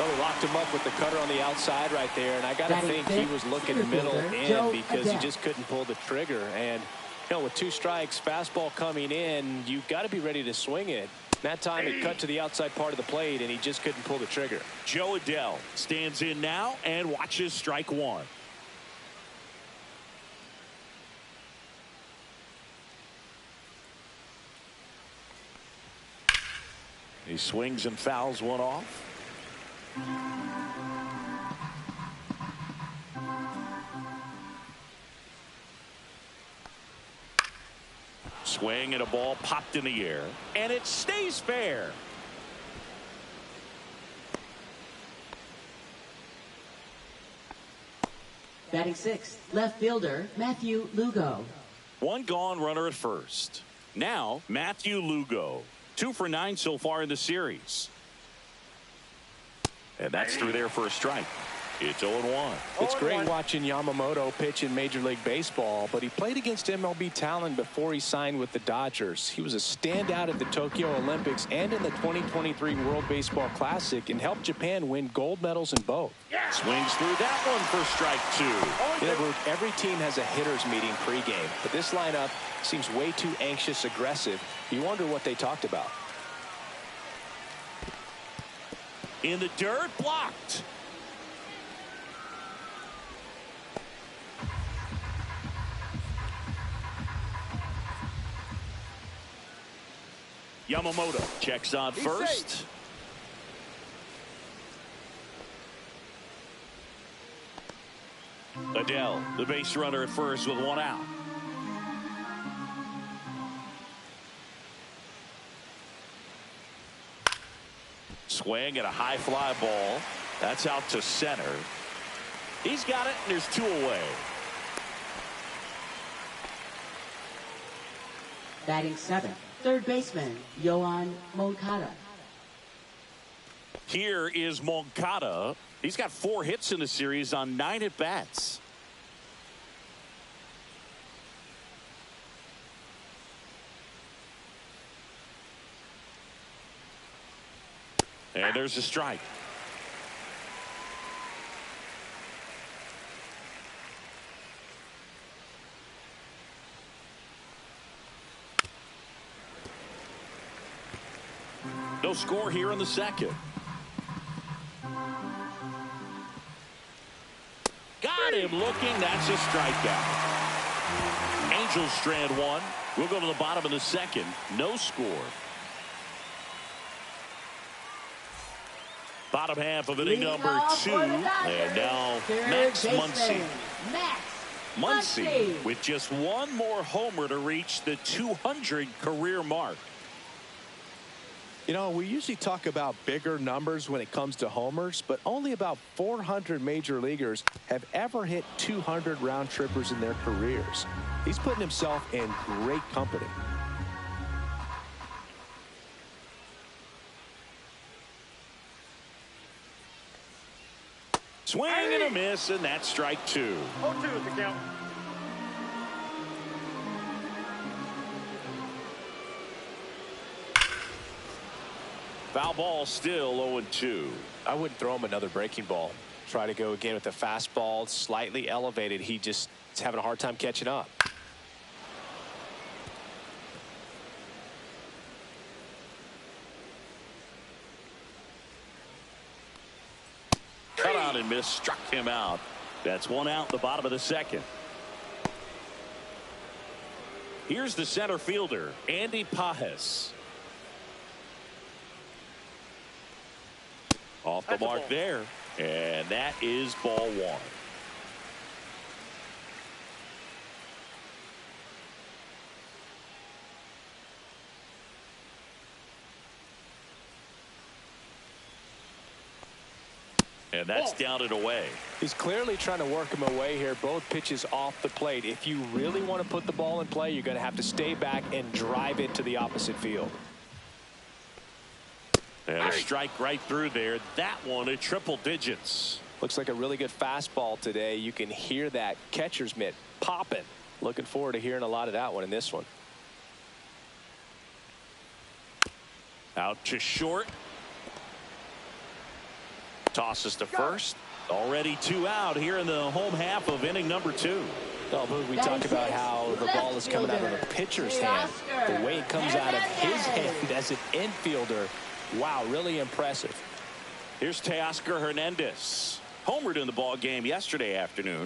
Well, he locked him up with the cutter on the outside right there, and I got to think he was looking middle in because he just couldn't pull the trigger. And, you know, with 2 strikes, fastball coming in, you've got to be ready to swing it. That time it cut to the outside part of the plate, and he just couldn't pull the trigger. Joe Adell stands in now and watches strike 1. He swings and fouls one off. Swing and a ball popped in the air, and it stays fair. Batting 6th, left fielder Matthew Lugo. 1 gone, runner at first. Now Matthew Lugo, 2 for 9 so far in the series. And that's through there for a strike. It's 0-1. It's great watching Yamamoto pitch in Major League Baseball, but he played against MLB talent before he signed with the Dodgers. He was a standout at the Tokyo Olympics and in the 2023 World Baseball Classic and helped Japan win gold medals in both. Swings through that one for strike 2. You know, every team has a hitters meeting pregame, but this lineup seems way too anxious, aggressive. You wonder what they talked about. In the dirt, blocked. Yamamoto checks on first. Adell, the base runner at first with 1 out. Swing and a high fly ball. That's out to center. He's got it, and there's 2 away. Batting 7th, third baseman Yoan Moncada. Here is Moncada. He's got 4 hits in the series on 9 at-bats. And there's a strike. No score here in the 2nd. Got him looking. That's a strikeout. Angels strand 1. We'll go to the bottom of the 2nd. No score. Bottom half of inning number 2. And now Max Muncy. Muncy with just 1 more homer to reach the 200 career mark. You know, we usually talk about bigger numbers when it comes to homers, but only about 400 major leaguers have ever hit 200 round trippers in their careers. He's putting himself in great company. Swing and a miss, and that's strike 2. 0-2 is the count. Foul ball, still 0-2. I wouldn't throw him another breaking ball. Try to go again with the fastball, slightly elevated. He just is having a hard time catching up. Cut out and miss, struck him out. That's 1 out in the bottom of the 2nd. Here's the center fielder, Andy Pages. Off the mark there, and that is ball 1. And that's down and away. He's clearly trying to work him away here. Both pitches off the plate. If you really want to put the ball in play, you're going to have to stay back and drive it to the opposite field. And a strike right through there. That one at triple digits. Looks like a really good fastball today. You can hear that catcher's mitt popping. Looking forward to hearing a lot of that one in this one. Out to short. Tosses to first. Already 2 out here in the home half of inning number 2. Oh, Boog, we talked about how the ball is coming out of the pitcher's hand. The way it comes out of his hand as an infielder. Wow, really impressive. Here's Teoscar Hernandez. Homered in the ball game yesterday afternoon.